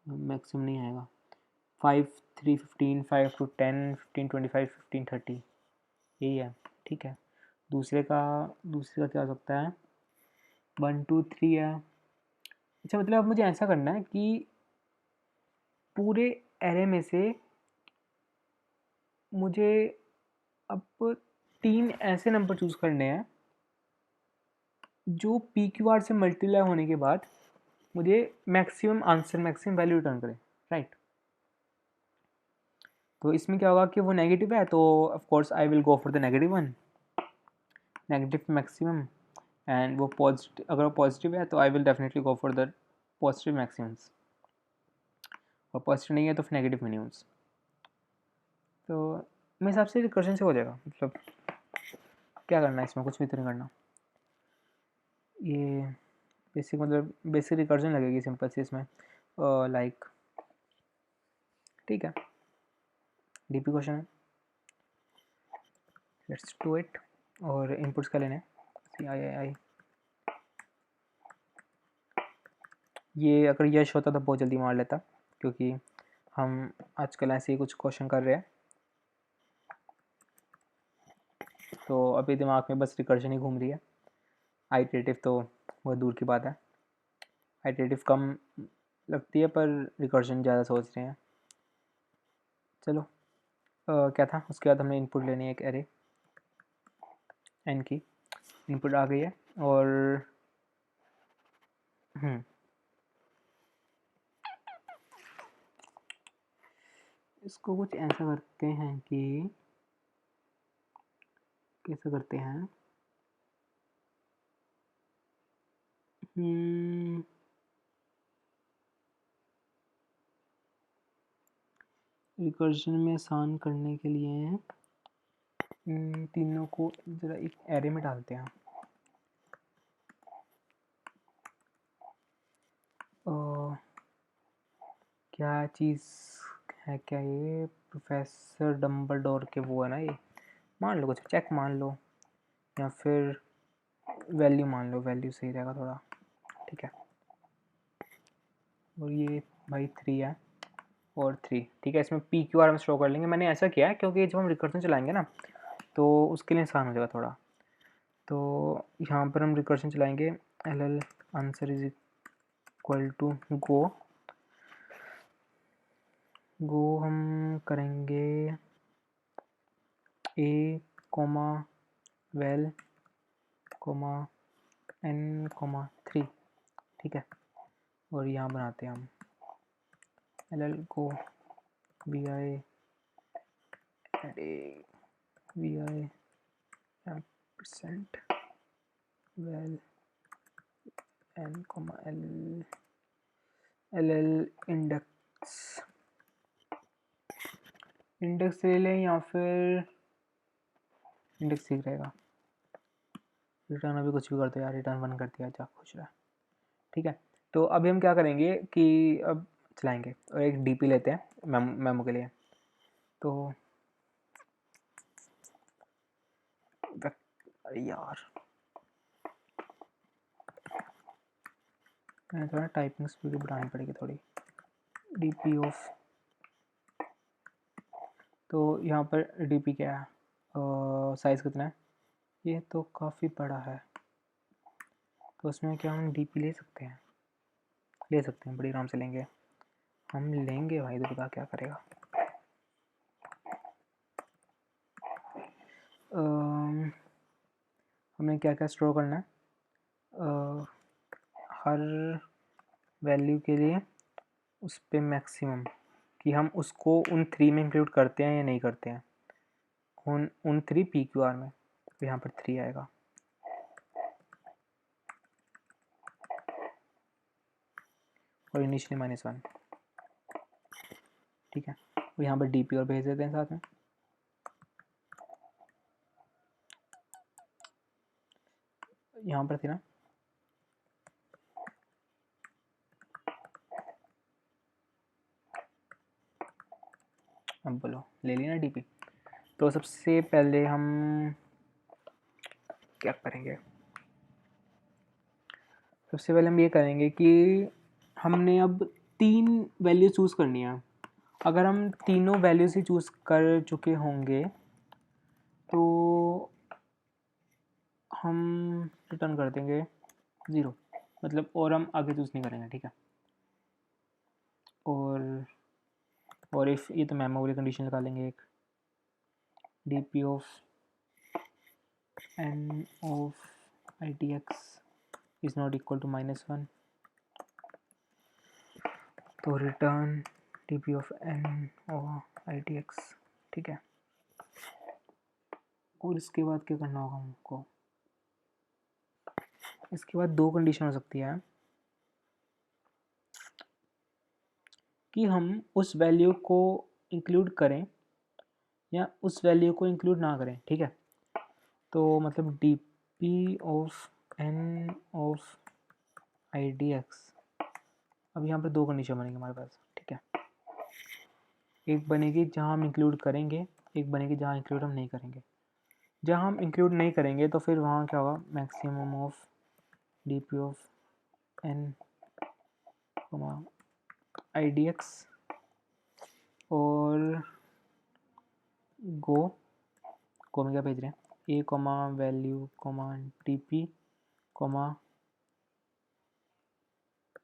मैक्सिमम नहीं आएगा। 5 3 15, 5 to 10 15 25 15 30, यही है, ठीक है। दूसरे का क्या हो सकता है, 1 2 3 है। अच्छा मतलब अब मुझे ऐसा करना है कि पूरे एरे में से मुझे अब 3 ऐसे नंबर चूज़ करने हैं जो PQR से मल्टीप्लाई होने के बाद मुझे maximum answer, maximum value return करें, राइट। तो इसमें क्या होगा कि वो नेगेटिव है, तो of course I will go for the negative one, negative maximum. And वो पॉजिटिव, अगर वो पॉजिटिव है तो I will definitely go for the positive maximums, और पॉजिटिव नहीं है तो फिर नेगेटिव मिनिमम्स। तो मेरे हिसाब से रिकर्जन से हो जाएगा, मतलब क्या करना है इसमें, कुछ भी तो नहीं करना। ये बेसिक मतलब बेसिक रिकर्जन लगेगी सिंपल सी इसमें, लाइक ठीक है, डीपी क्वेश्चन है, लेट्स डू इट। और इनपुट्स क्या लेने हैं, CII। ये अगर यश होता तो बहुत जल्दी मार लेता, क्योंकि हम आजकल ऐसे ही कुछ क्वेश्चन कर रहे हैं, तो अभी दिमाग में बस रिकर्शन ही घूम रही है, आइटरेटिव तो बहुत दूर की बात है, आइटरेटिव कम लगती है पर रिकर्शन ज़्यादा सोच रहे हैं। चलो क्या था, उसके बाद हमने इनपुट लेनी है एक एरे एन की, इनपुट आ गई है और इसको कुछ ऐसा करते हैं कि कैसे करते हैं, रिकर्शन में आसान करने के लिए तीनों को ज़रा एक एरे में डालते हैं। क्या चीज़ है, क्या ये प्रोफेसर डम्बलडोर के वो है ना, ये मान लो, कुछ चेक मान लो या फिर वैल्यू मान लो, वैल्यू सही रहेगा थोड़ा, ठीक है। और ये भाई 3 है और 3, ठीक है। इसमें पी क्यू आर हम शो कर लेंगे। मैंने ऐसा किया है क्योंकि जब हम रिकर्शन चलाएंगे ना तो उसके लिए आसान हो जाएगा थोड़ा। तो यहाँ पर हम रिकर्शन चलाएंगे l l answer is equal to go, हम करेंगे a comma val comma n comma 3, ठीक है। और यहाँ बनाते हैं हम एल एल को v i v i percent val n comma l l index ले लें या फिर इंडेक्स ठीक रहेगा। रिटर्न अभी कुछ भी कर दो यार, रिटर्न 1 कर दिया, जा खुश रहा, ठीक है। तो अभी हम क्या करेंगे कि अब चलाएंगे और एक डीपी लेते हैं मेमो के लिए। तो यार मैं थोड़ा टाइपिंग स्पीड बढ़ानी पड़ेगी थोड़ी, डीपी ऑफ, तो यहाँ पर डीपी क्या है, साइज़ कितना है, ये तो काफ़ी बड़ा है, तो उसमें क्या हम डीपी ले सकते हैं, बड़ी आराम से लेंगे, हम लेंगे भाई, तो पता क्या करेगा। हमने क्या क्या स्टोर करना है, हर वैल्यू के लिए उस पर मैक्सिमम, कि हम उसको उन 3 में इंक्लूड करते हैं या नहीं करते हैं, उन 3 पी क्यू आर में, तो यहाँ पर 3 आएगा। और इनिशियली -1, ठीक है। और यहाँ पर डी पी और भेज देते हैं साथ में, यहाँ पर थी ना, अब बोलो ले ली ना डीपी। तो सबसे पहले हम क्या करेंगे, सबसे पहले हम ये करेंगे कि हमने अब 3 वैल्यू चूज़ करनी है। अगर हम तीनों वैल्यूज ही चूज़ कर चुके होंगे तो हम रिटर्न कर देंगे 0, मतलब और हम आगे चूज़ नहीं करेंगे, ठीक है। और इफ़, ये तो मेमो वाली कंडीशन लगा लेंगे एक, d p of n of i t x is not equal to -1, तो return d p of n of i t x, ठीक है। और इसके बाद क्या करना होगा हमको, इसके बाद 2 कंडीशन हो सकती है कि हम उस वैल्यू को इंक्लूड करें या उस वैल्यू को इंक्लूड ना करें, ठीक है। तो मतलब d p of n of i d x, अब यहाँ पर 2 कंडीशन बनेंगे हमारे पास, ठीक है। एक बनेगी जहाँ हम इंक्लूड करेंगे, एक बनेगी जहाँ इंक्लूड हम नहीं करेंगे। जहाँ हम इंक्लूड नहीं करेंगे तो फिर वहाँ क्या होगा, maximum of d p of n i d x और गो में क्या भेज रहे हैं, a comma value comma dp comma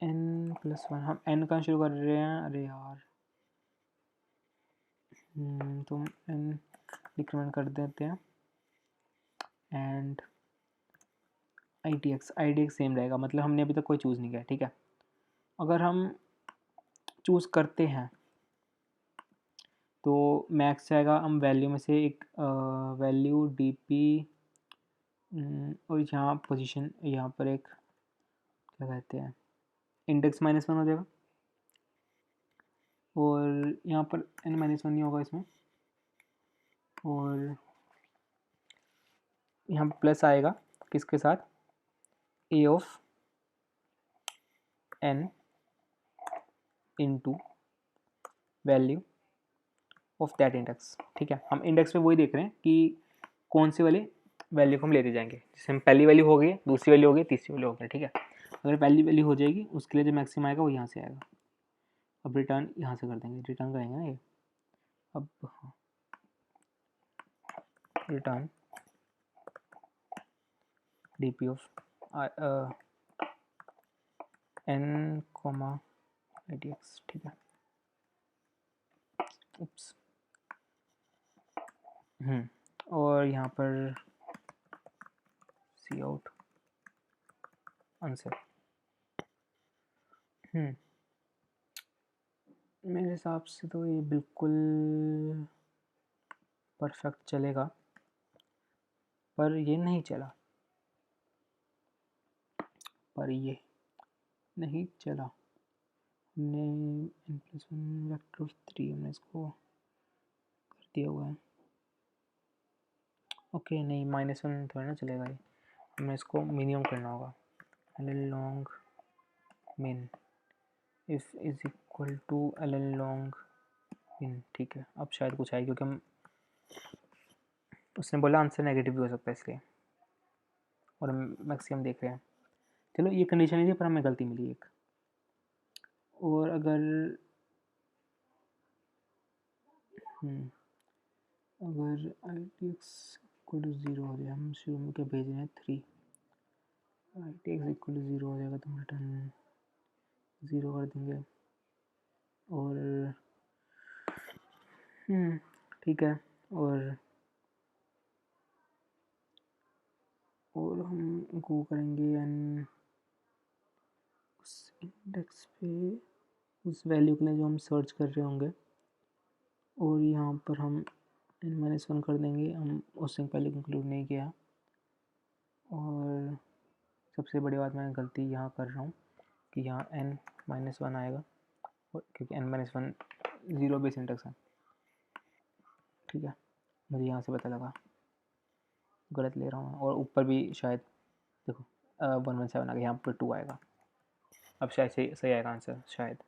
n+1। हम n का शुरू कर रहे हैं, अरे यार तुम n डिक्रीमेंट कर देते हैं and I d x same रहेगा, मतलब हमने अभी तक कोई चूज़ नहीं किया, ठीक है। अगर हम चूज़ करते हैं तो मैक्स जाएगा, हम वैल्यू में से एक वैल्यू डी पी और यहाँ पोजीशन, यहाँ पर एक क्या कहते हैं इंडेक्स -1 हो जाएगा, और यहाँ पर n-1 नहीं होगा इसमें, और यहाँ पर प्लस आएगा किसके साथ, a of n into value of that index, ठीक है। हम इंडेक्स में वही देख रहे हैं कि कौन सी वाली वैल्यू को हम लेते जाएंगे, जैसे हम पहली वैल्यू हो गई, दूसरी वैल्यू हो गई, तीसरी वैल्यू हो गई, ठीक है। अगर पहली वैल्यू हो जाएगी उसके लिए जो मैक्सिमम आएगा वो यहाँ से आएगा। अब रिटर्न यहाँ से कर देंगे, रिटर्न करेंगे ना ये, अब हाँ return d p of n comma I d x, ठीक है। उप्स और यहाँ पर सी आउट आंसर। मेरे हिसाब से तो ये बिल्कुल परफेक्ट चलेगा, पर ये नहीं चला, हमने n+1 वेक्टर ऑफ 3 हमने इसको कर दिया हुआ है। ओके नहीं, -1 थोड़ा ना चलेगा, ये हमें इसको मिनिमम करना होगा, ln min if is equal to ln min, ठीक है। अब शायद कुछ आए, क्योंकि हम उसने बोला आंसर नेगेटिव भी हो सकता है इसलिए, और हम मैक्सिमम देख रहे हैं। चलो ये कंडीशन नहीं थी, पर हमें गलती मिली एक। और अगर i t x equal to 0 हो जाए, हम शुरू में क्या भेज रहे हैं 3, i t x equal to 0 हो जाएगा तो हम रिटर्न 0 कर देंगे, और ठीक है। और हम गो करेंगे एन उस इंडेक्स पे, उस वैल्यू के लिए जो हम सर्च कर रहे होंगे, और यहाँ पर हम n-1 कर देंगे, हम उससे पहले इंक्लूड नहीं किया। और सबसे बड़ी बात मैं गलती यहाँ कर रहा हूँ कि यहाँ n-1 आएगा, और क्योंकि n-1 0 बेस इंडेक्स है, ठीक है। मुझे यहाँ से पता लगा गलत ले रहा हूँ, और ऊपर भी शायद देखो 117 आ गया, यहाँ पर 2 आएगा। अब शायद सही आएगा आंसर, शायद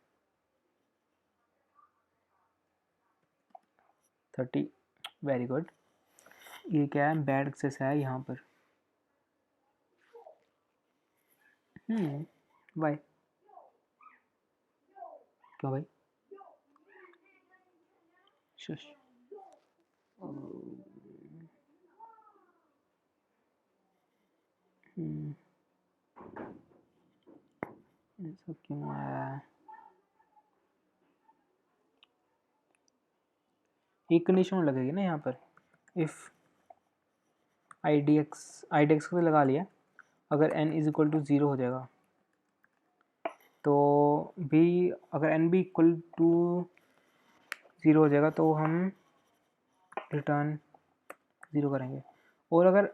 30। Very good. ये क्या है, बैड एक्सेस है यहाँ पर। वाई, क्यों भाई? शुश। ऐसा क्यों है? एक कंडीशन लगेगी ना यहाँ पर, इफ़ आई डी एक्स को तो लगा लिया, अगर n इज इक्वल टू 0 हो जाएगा तो भी, अगर n भी इक्वल टू 0 हो जाएगा तो हम रिटर्न 0 करेंगे, और अगर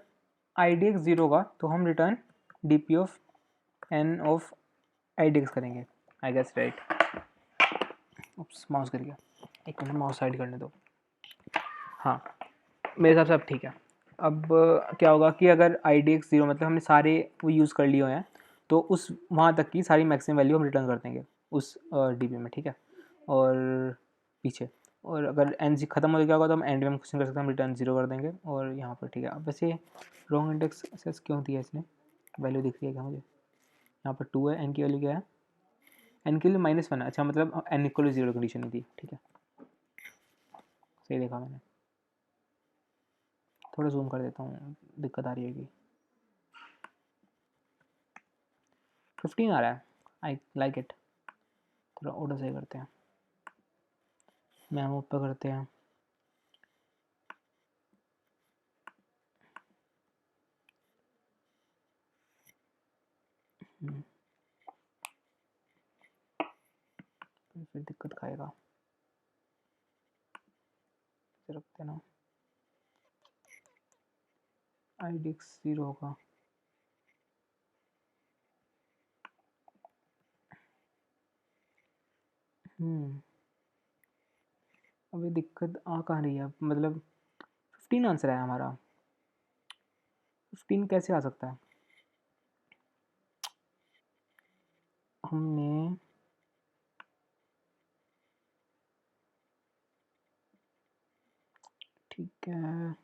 आई डी एक्स 0 होगा तो हम return d p of n of i d x करेंगे। I guess right. माउस कर गया, एक मिनट माउस साइड करने दो। हाँ मेरे हिसाब से अब ठीक है। अब क्या होगा कि अगर आई डी एक्स 0 मतलब हमने सारे वो यूज़ कर लिए हैं, तो उस वहाँ तक की सारी मैक्सिमम वैल्यू हम रिटर्न कर देंगे उस डी पी में, ठीक है। और पीछे, और अगर एन जी खत्म हो गया होगा तो हम एंड में क्वेश्चन कर सकते हैं, हम रिटर्न 0 कर देंगे, और यहाँ पर ठीक है। अब वैसे रॉन्ग इंडेक्स एक्सेस क्यों दिया इसने, वैल्यू दिख रही है क्या मुझे? यहाँ पर 2 है, एन की वैल्यू क्या है? एन के लिए -1 है, अच्छा मतलब एन इक्वल टू 0 कंडीशन नहीं थी, ठीक है, सही देखा मैंने। थोड़ा जूम कर देता हूँ, दिक्कत आ रही है। 15 आ रहा है, आई लाइक इट। थोड़ा ऑर्डर सही करते हैं, मैम ऊपर करते हैं। फिर दिक्कत खाएगा, रखते ना। IDX 0 होगा। अभी दिक्कत आ कहाँ रही है, मतलब 15 आंसर है हमारा, 15 कैसे आ सकता है? हमने ठीक है।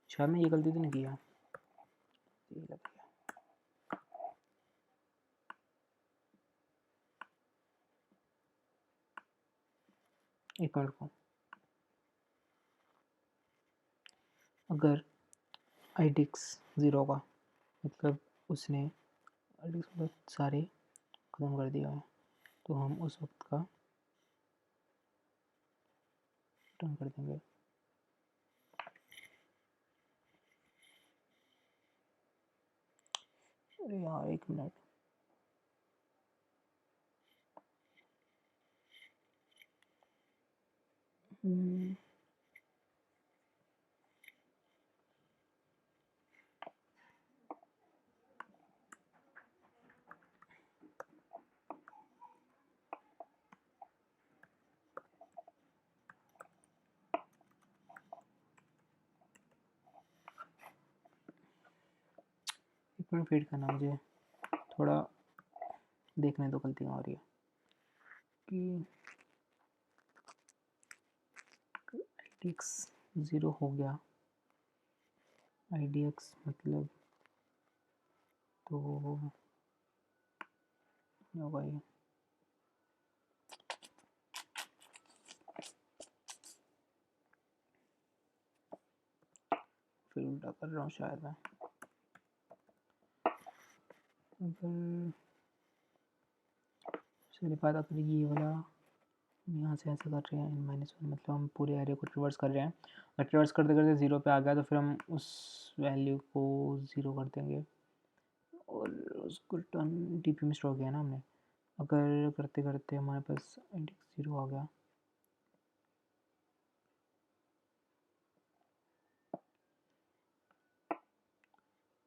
शायद मैं ये गलती तो नहीं किया, ये लग गया। एक मिनट को, अगर IDX 0 होगा मतलब उसने IDX मतलब सारे ख़त्म कर दिया है, तो हम उस वक्त का रिटर्न कर देंगे। अरे यार एक मिनट, एक मिनट वेट करना, मुझे थोड़ा देखने दो गलतियाँ हो रही है कि IDX 0 हो गया। IDX मतलब तो होगा ये, फिर उल्टा कर रहा हूँ शायद मैं। अगर चलिए बात अगर ये वाला यहाँ से ऐसे कर रहे हैं -1 मतलब हम पूरे एरिया को रिवर्स कर रहे हैं, और रिवर्स करते करते 0 पे आ गया तो फिर हम उस वैल्यू को 0 कर देंगे और उसको रिटर्न DP में स्टोर किया ना हमने। अगर करते करते हमारे पास IDX 0 आ गया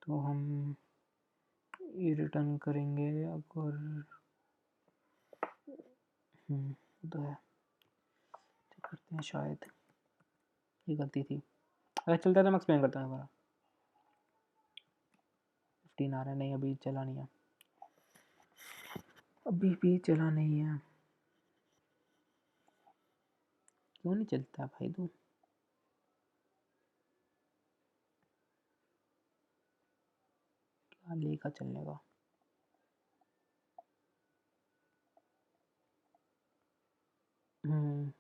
तो हम ये रिटर्न करेंगे। अगर तो है, चेक करते हैं, शायद ये गलती थी। अगर चलता है तो मैं एक्सप्लेन करता हूँ हमारा। 15 आ रहा है, नहीं अभी चला नहीं है, अभी भी चला नहीं है। क्यों नहीं चलता भाई तू? क्या लेगा चलने का? हम्म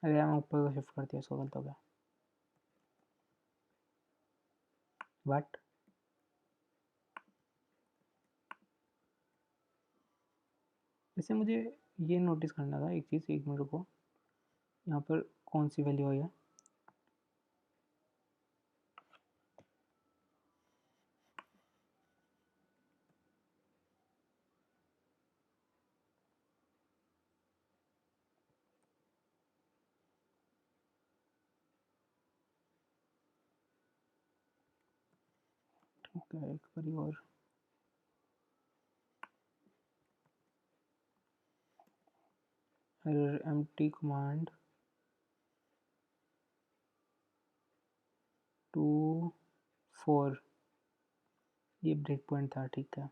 अरे यार मैं ऊपर को शिफ्ट कर दिया, इसको गलत हो गया। बट वैसे मुझे ये नोटिस करना था एक चीज़, एक मिनट रुको, यहाँ पर कौन सी वैल्यू आई है। ठीक है, एक बारी और। error empty command टू 4, ये ब्रेक पॉइंट था, ठीक है।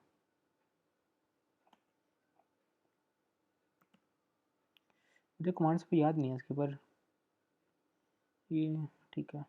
मुझे कमांड्स पे याद नहीं है इसके, पर ये ठीक है।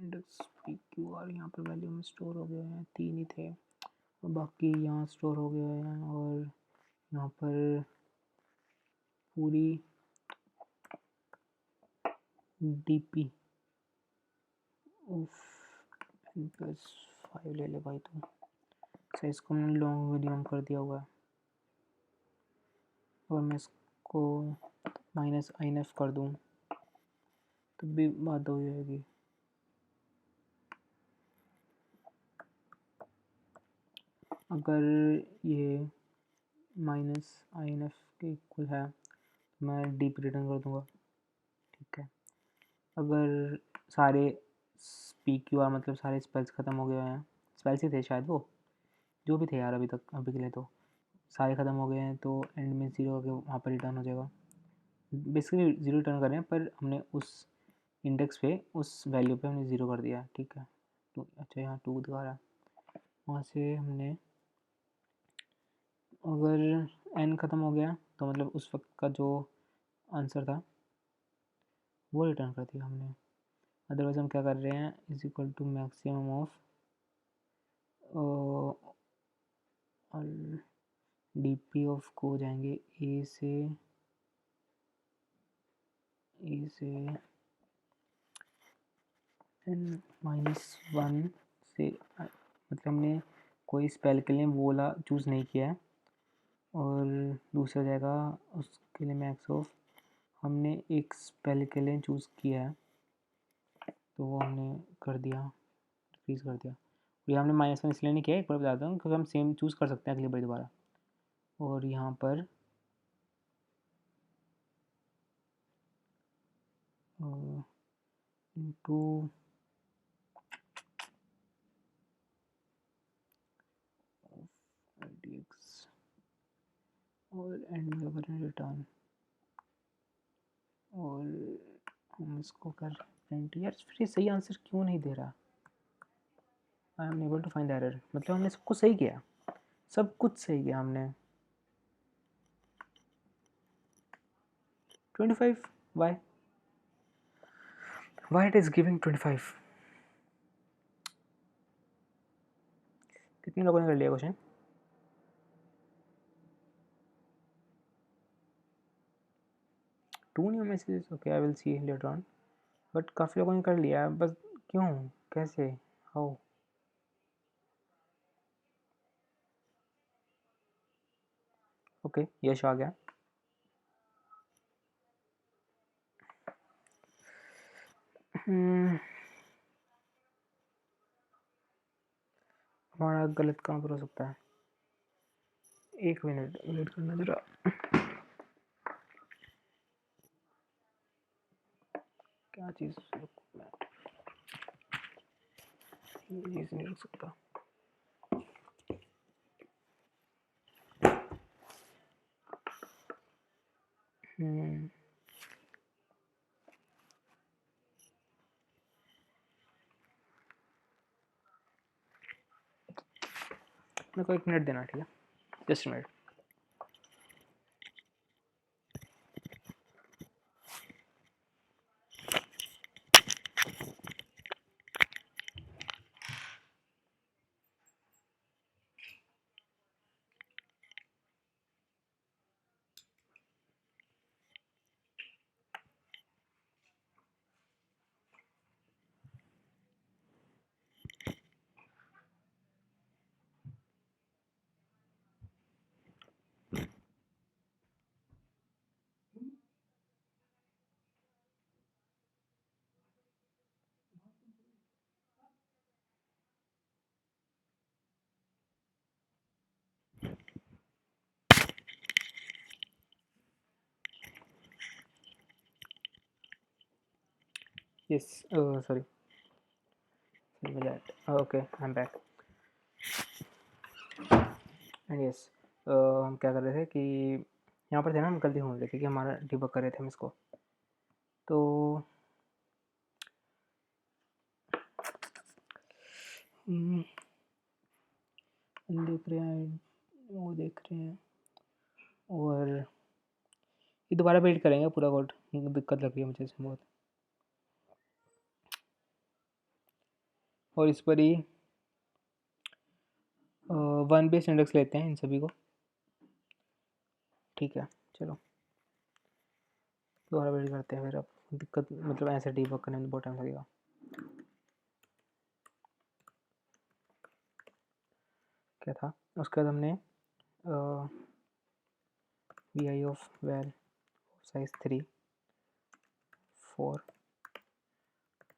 इंडेक्स पी क्यू आर यहाँ पर वैल्यू में स्टोर हो गए हैं, 3 ही थे, और बाकी यहाँ स्टोर हो गए हैं। और यहाँ पर पूरी डीपी +5 ले ले भाई तुम। अच्छा, इसको मैंने लॉन्ग मीडियम कर दिया हुआ है, और मैं इसको -inf कर दूँ तब भी बात हो जाएगी। अगर ये -inf के इक्वल है तो मैं डीप रिटर्न कर दूँगा, ठीक है। अगर सारे पी क्यू आर मतलब सारे स्पेल्स ख़त्म हो गए हैं, स्पेल्स ही थे शायद वो, जो भी थे यार अभी तक, अभी के लिए तो सारे ख़त्म हो गए हैं, तो एंड में 0 के वहाँ पर रिटर्न हो जाएगा। बेसिकली 0 रिटर्न कर रहे हैं, पर हमने उस इंडेक्स पे, उस वैल्यू पे हमने 0 कर दिया, ठीक है। तो अच्छा, यहाँ 2 दिखा रहा है, वहाँ से हमने अगर n ख़त्म हो गया तो मतलब उस वक्त का जो आंसर था वो रिटर्न कर दिया हमने। अदरवाइज हम क्या कर रहे हैं, is equal to maximum of d p of को जाएंगे ए से n-1 से, मतलब हमने कोई स्पेल के लिए वो वाला चूज़ नहीं किया है। और दूसरा जाएगा उसके लिए मैक्स ऑफ, हमने एक स्पेल के लिए चूज़ किया है तो वो हमने कर दिया, डिक्रीज़ कर दिया। ये हमने -1 इसलिए नहीं किया, एक बार बताता हूँ, क्योंकि हम सेम चूज़ कर सकते हैं अगली बार दोबारा। और यहाँ पर इनटू dx और एंड में करें रिटर्न, और हम इसको कर प्रिंट। यार फिर ये सही आंसर क्यों नहीं दे रहा, I am able to find error, मतलब हमने सब कुछ सही किया, सब कुछ सही किया हमने। 25, वाई इट इज़ गिविंग 25। कितने लोगों ने कर लिया question? 2 new messages, okay, I will see later on. But काफ़ी लोगों ने कर लिया, बस क्यों, कैसे, हाउ? ओके, यश आ गया। हमारा गलत कहाँ पर हो सकता है? 1 मिनट वेट करना जरा। क्या चीज़, ये चीज़ नहीं रख सकता। मेरे को 1 मिनट देना, ठीक है, just minute. Yes, sorry for that. Okay, I'm back. And yes, हम क्या कर रहे थे कि यहाँ पर थे ना, हम गलती ढूंढ रहे थे कि हमारा डिबग कर रहे थे हम इसको। तो हम देख रहे हैं, वो देख रहे हैं, और ये दोबारा बिल्ड करेंगे पूरा कोड। दिक्कत लग रही है मुझे इसमें बहुत, और इस पर ही वन बेस इंडेक्स लेते हैं इन सभी को। ठीक है, चलो दोबारा बिल्ड करते हैं। फिर अब दिक्कत, मतलब ऐसे डिबग करने में बहुत टाइम लगेगा। क्या था उसके बाद हमने v i of val size 3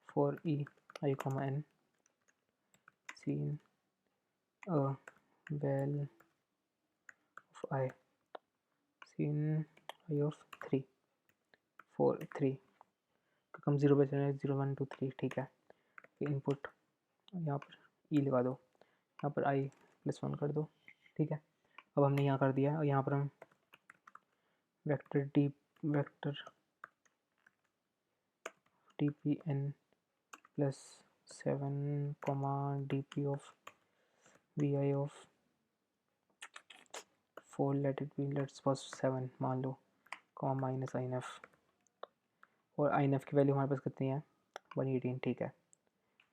for e I comma n seen a val of I seen I of 3 for 3 तो कम 0 पे चले, 0 1 2 3। ठीक है, इनपुट यहाँ पर e लगा दो, यहाँ पर I +1 कर दो। ठीक है, अब हमने यहाँ कर दिया, और यहाँ पर हम vector dp n plus 7 dp of vi of 4 let it be, let's suppose 7 मान लो, माइनस आई एफ, और आई एफ की वैल्यू हमारे पास कितनी है 118। ठीक है,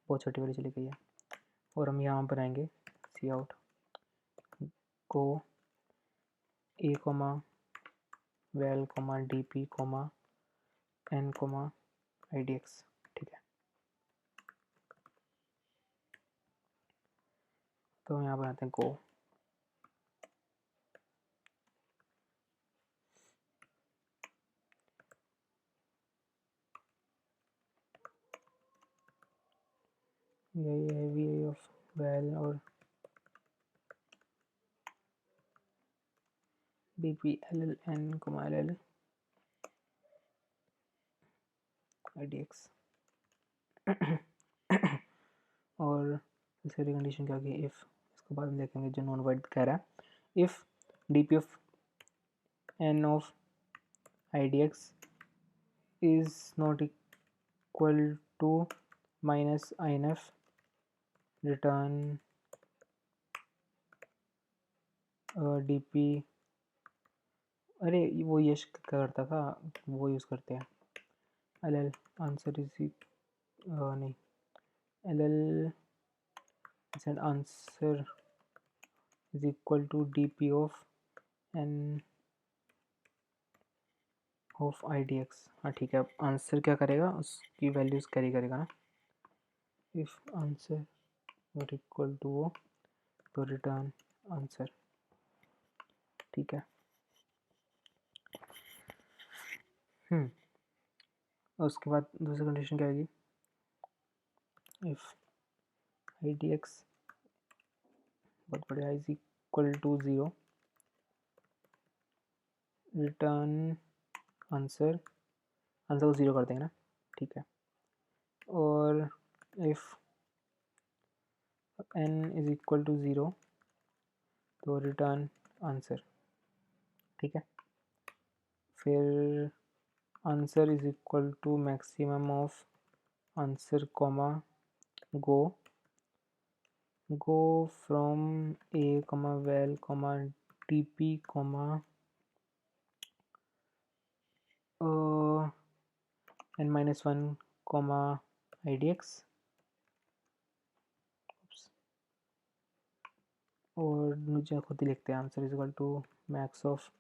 बहुत छोटी वाली चली गई है। और हम यहाँ बनाएंगे सी आउट को a comma val comma d p comma n comma i d x. ठीक है, तो हम यहाँ बनाते हैं गो यही है वी आई ऑफ वैल और d p l l n comma l l i d x. और दूसरी कंडीशन क्या होगी, इफ़, इसको बाद में देखेंगे जो नॉन वाइड कह रहा है। If d p of n of i d x is not equal to minus i n f, return d p, अरे वो यश करता था, वो यूज़ करते हैं एल एल आंसर इज नहीं, l l answer is equal to d p of n of i d x. हाँ ठीक है, अब आंसर क्या करेगा, उसकी वैल्यूज कैरी करेगा ना। If answer not equal to वो, तो रिटर्न आंसर। ठीक है, और उसके बाद दूसरी कंडीशन क्या आएगी, इफ आई डी एक्स बहुत बढ़िया is equal to 0, return answer, answer को 0 कर देंगे ना। ठीक है, और if n is equal to 0, तो रिटर्न आंसर। ठीक है, फिर answer is equal to maximum of answer comma go from a comma val comma dp comma n minus 1 comma idx, और नीचे खुद ही लिखते हैं answer is equal to max of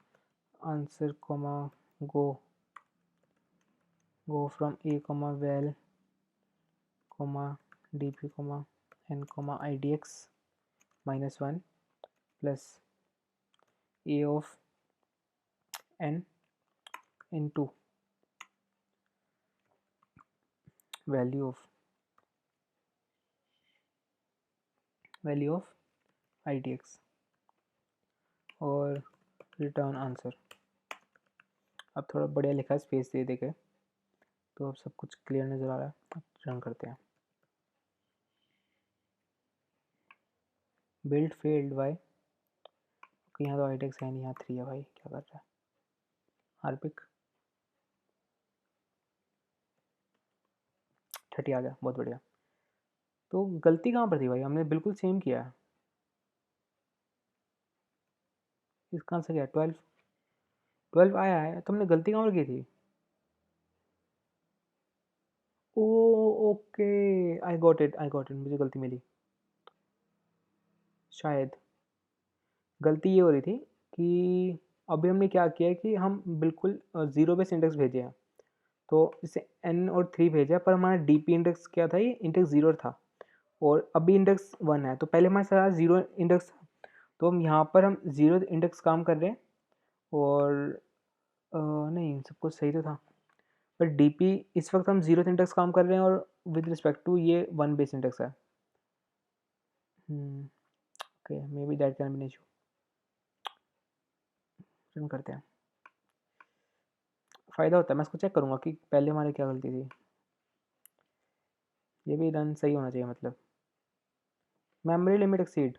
answer comma go from a comma val comma dp comma n comma idx minus 1 plus a of n into value of idx और रिटर्न आंसर। अब थोड़ा बढ़िया लिखा है स्पेस दे के, तो अब सब कुछ क्लियर नज़र आ रहा है, अब रन करते हैं। बिल्ड फेल्ड वाई, यहाँ तो आईटेक्स है नहीं, यहाँ 3 है भाई, क्या कर रहा है हार्पिक। 30 आ गया, बहुत बढ़िया। तो गलती कहाँ पर थी भाई, हमने बिल्कुल सेम किया है। इस कहाँ से गया 12, 12 आया है, तुमने गलती कहाँ पर की थी। ओ ओके, आई गॉट इट, मुझे गलती मिली। शायद गलती ये हो रही थी कि अभी हमने क्या किया है कि हम बिल्कुल ज़ीरो बेस इंडेक्स भेजे हैं, तो इसे n और 3 भेजा, पर हमारा डीपी इंडेक्स क्या था, ये इंडेक्स 0 था और अभी इंडेक्स 1 है, तो पहले हमारे साथ 0 इंडेक्स था, तो हम यहाँ पर हम 0 इंडेक्स काम कर रहे हैं और नहीं सब कुछ सही तो था, पर डीपी इस वक्त हम 0 इंडेक्स काम कर रहे हैं और विद रिस्पेक्ट टू ये 1 बेस इंडेक्स है। Okay, may be that can be an issue. Run करते हैं, फ़ायदा होता है, मैं इसको चेक करूँगा कि पहले हमारी क्या गलती थी। ये भी रन सही होना चाहिए मतलब। Memory limit exceed,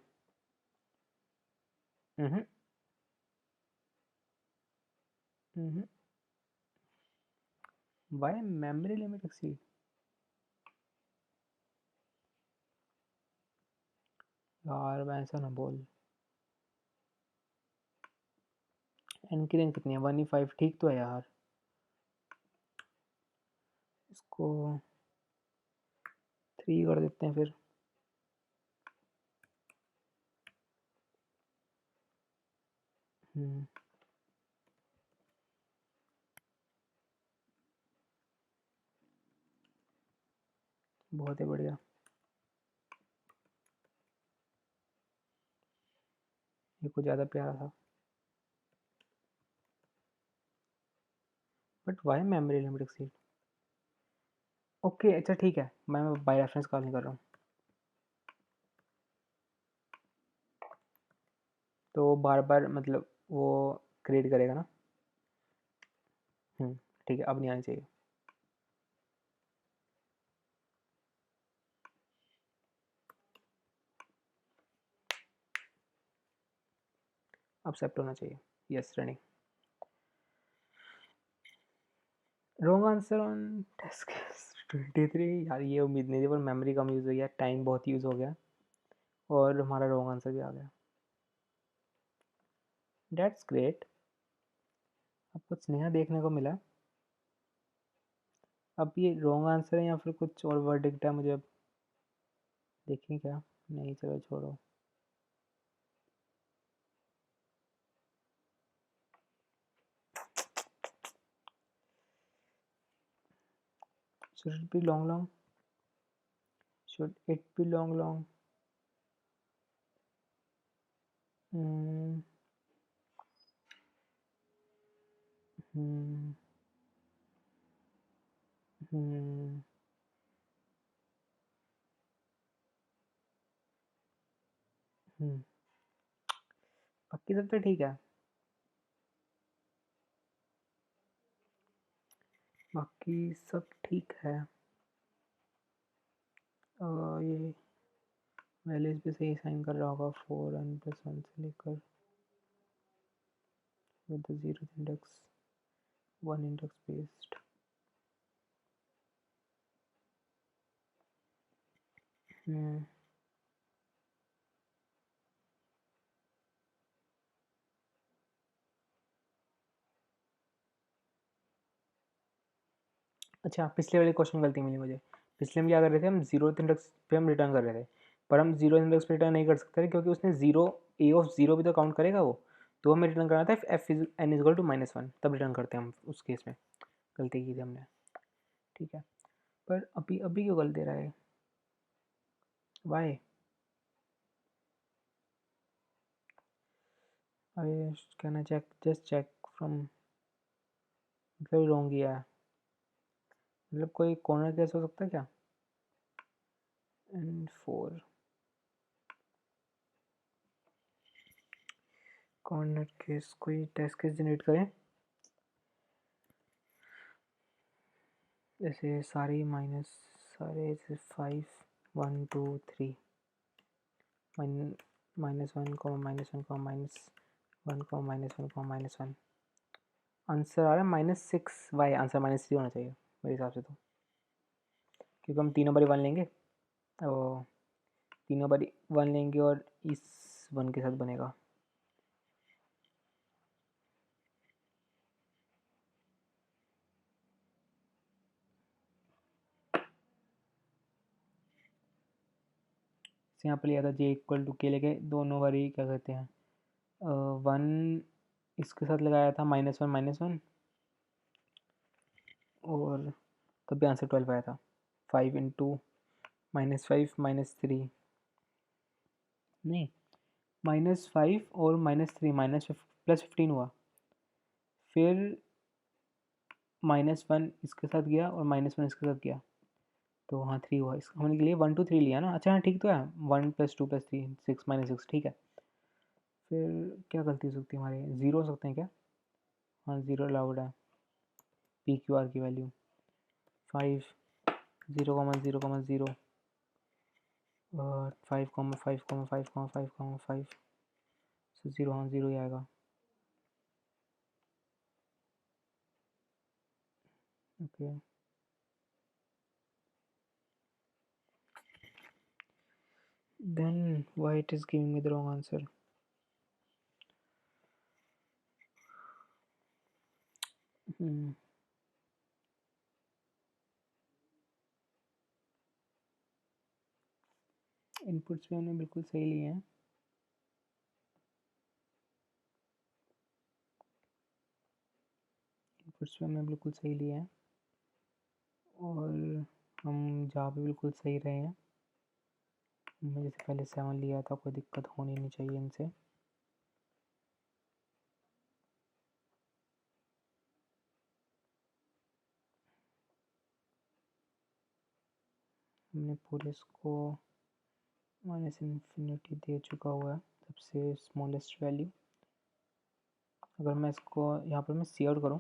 why memory limit exceed, यार ऐसा ना बोल। एन की रेंज कितनी है, 1E5, ठीक तो है यार। इसको 3 कर देते हैं फिर। बहुत ही बढ़िया, ये कुछ ज़्यादा प्यारा था। But why memory limit exceed, okay अच्छा ठीक है, मैं बाय रेफरेंस कॉल नहीं कर रहा हूँ, तो बार बार मतलब वो क्रिएट करेगा ना। ठीक है, अब नहीं आनी चाहिए। अब सेट होना चाहिए। Yes running. Wrong answer on test case 23, यार ये उम्मीद नहीं थी, पर मेमोरी कम यूज़ हो गया, टाइम बहुत यूज़ हो गया और हमारा रॉन्ग आंसर भी आ गया। डेट्स ग्रेट, अब कुछ नया देखने को मिला। अब ये रॉन्ग आंसर है या फिर कुछ और वर्डिक्ट है, मुझे अब देखें क्या। नहीं चलो छोड़ो। Should it be long long? Should it be long long? Hmm. Hmm. Hmm. Hmm. बाकी सब तो ठीक है, बाकी सब ठीक है। ये वैल्यूज भी सही साइन कर रहा होगा, 4n+1 से लेकर with the 0th index 1 index based। हम्म अच्छा, पिछले वाले क्वेश्चन में गलती मिली मुझे। पिछले में क्या कर रहे थे हम, 0th इंडेक्स पे हम रिटर्न कर रहे थे, पर हम 0 इंडेक्स पे रिटर्न नहीं कर सकते थे क्योंकि उसने 0 A भी तो काउंट करेगा वो, तो हमें रिटर्न करना था f(n)=-1, तब रिटर्न करते हैं हम उस केस में। गलती की थी हमने, ठीक है। पर अभी अभी क्यों गलत दे रहा है, वाई। अरे can I check, just check from, मतलब रॉन्ग किया है, मतलब कोई कॉर्नर केस हो सकता है क्या। n4 कॉर्नर केस, कोई टेस्ट केस जनरेट करें। जैसे सारे माइनस, सारे जैसे 5 1 2 3 minus one comma minus one comma minus one comma minus one comma minus one. Answer आ रहा है -6 वाई। आंसर -3 होना चाहिए मेरे हिसाब से तो, क्योंकि हम तीनों बारी वन लेंगे और तीनों बारी वन लेंगे और इस वन के साथ बनेगा। यहाँ पर लिया था जे इक्वल टू के लेके दोनों बारी क्या कहते हैं वन इसके साथ लगाया था -1 और तब भी आंसर 12 आया था। 5 इंटू -5 -3 नहीं, -5 और -3 +15 हुआ, फिर -1 इसके साथ गया और -1 इसके साथ गया, तो हाँ 3 हुआ। इसका हमने लिए 1 2 3 लिया ना। अच्छा हाँ ठीक तो है, 1 + 2 + 3 6 -6 ठीक है। फिर क्या गलती हो सकती है हमारी, ज़ीरो हो सकते हैं क्या? हाँ ज़ीरो अलाउड है। पी क्यू आर की वैल्यू 5 0,0,0 और 5,5,5,5,5 सो ज़ीरो, हाँ ज़ीरो ही आएगा। Okay then why it is giving me the wrong answer? Inputs भी हमने बिल्कुल सही लिए हैं। इनपुट्स भी हमने बिल्कुल सही लिए हैं और हम जा भी बिल्कुल सही रहे हैं। हमने जैसे पहले 7 लिया था, कोई दिक्कत होनी नहीं चाहिए इनसे। हमने पूरे इसको -इन्फिनिटी दे चुका हुआ है, सबसे स्मॉलेस्ट वैल्यू। अगर मैं इसको यहाँ पर मैं सी आउट करूँ,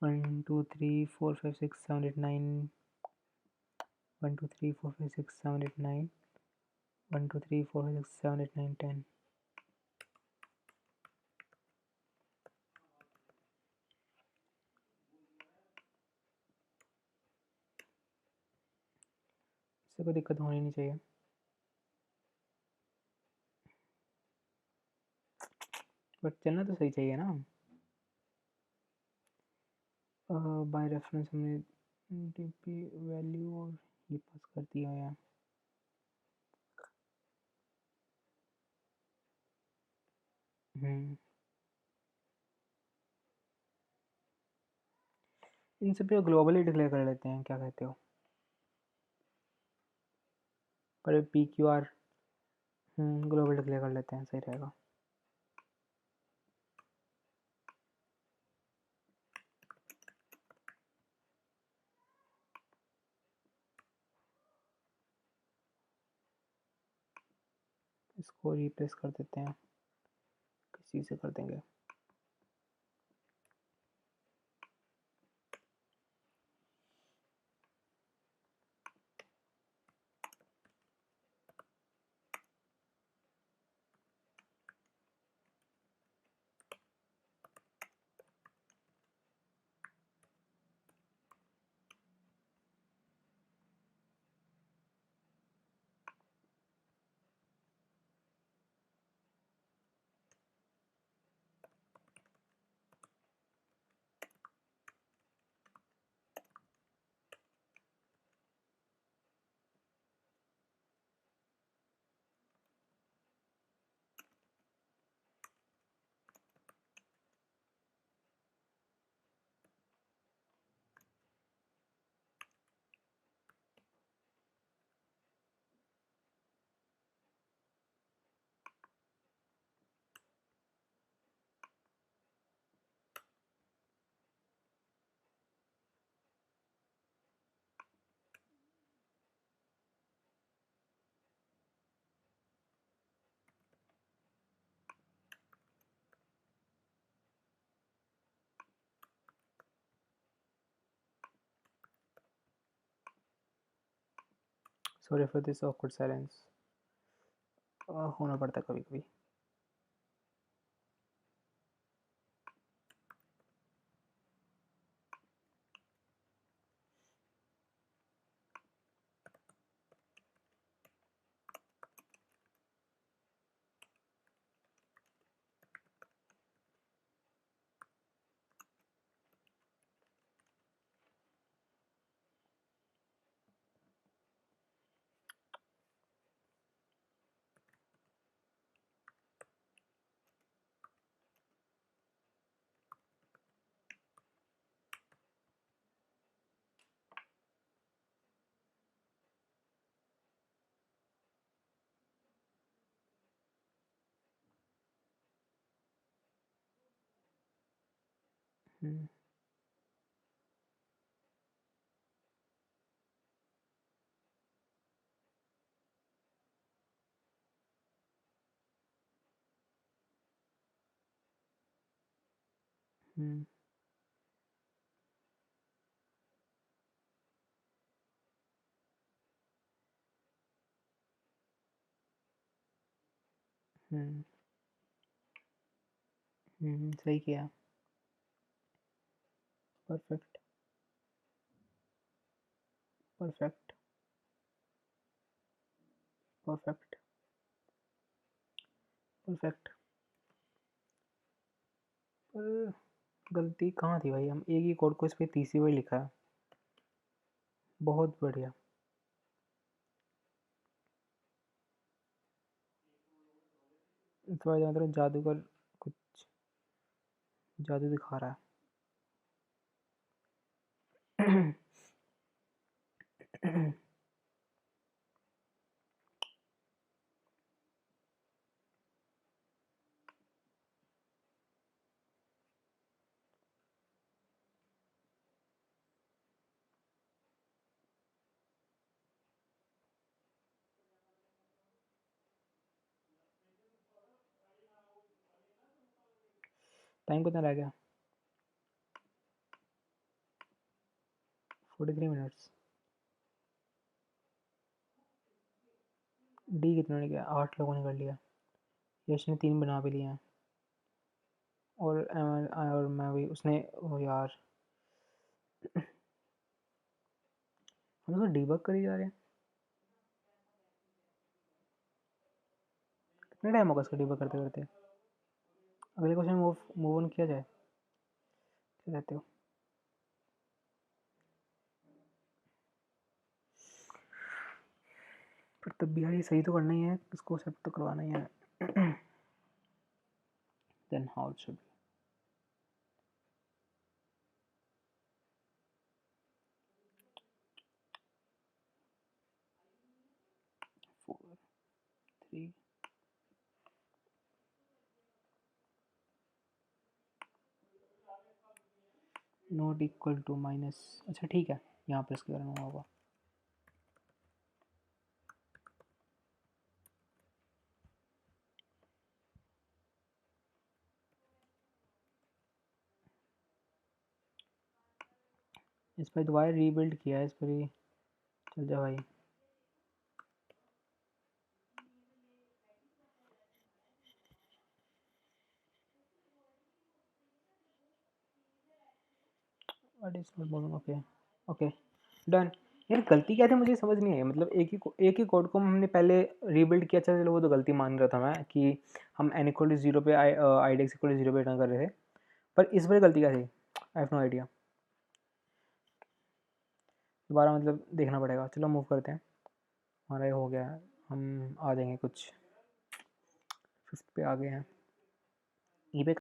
one two three four five six seven eight nine 1 2 3 4 5 6 7 8 9 1 2 3 4 5 6 7 8 9 10। इससे कोई दिक्कत होनी नहीं चाहिए। बट चलना तो सही चाहिए ना। बाय रेफरेंस हमने डीपी वैल्यू और ये पास कर दिया है। इन सब पे ग्लोबली डिक्लेयर कर लेते हैं, क्या कहते हो? पर P Q R global declare कर लेते हैं, सही रहेगा। इसको रिप्लेस कर देते हैं, किसी से कर देंगे। Sorry for this awkward silence. होना पड़ता है कभी कभी। हम्म हम्म हम्म सही किया। परफेक्ट। परफेक्ट। परफेक्ट। परफेक्ट। पर गलती कहाँ थी भाई? हम एक ही कोड को इस पे तीसरी बार लिखा है। बहुत बढ़िया। इस बार मतलब जादूगर कुछ जादू दिखा रहा है। टाइम कितना रह गया? 43 मिनट्स। डी कितना ने किया? 8 लोगों ने कर लिया। यश ने 3 बना भी लिए हैं। और मैं भी उसने। ओ यार, हम तो डीबग करी जा रहे हैं। कितना टाइम होगा इसका डीबग करते करते? अगले क्वेश्चन मूव मूव ऑन किया जाए, क्या कहते हो? पर तब भी यार ये सही तो करना ही है, इसको सेट तो करवाना ही है। Then how it should be. 4 3 not equal to minus. अच्छा ठीक है, यहाँ प्रेस करना होगा। इस पर दोबारा रीबिल्ड किया है, इस पर ही चल जा भाई। What is not. Okay. Okay done. यार गलती क्या थी मुझे समझ नहीं आई, मतलब एक ही कोड को हमने पहले रीबिल्ड किया। अच्छा चलो वो तो गलती मान रहा था मैं कि हम n इक्वल टू 0 पे i d x equal to 0 पे रिटर्न कर रहे थे। पर इस बार गलती क्या थी? I have no idea. दोबारा मतलब देखना पड़ेगा। चलो मूव करते हैं। हमारा ये हो गया है। हम आ जाएंगे कुछ 5th पे आ गए हैं। ई पे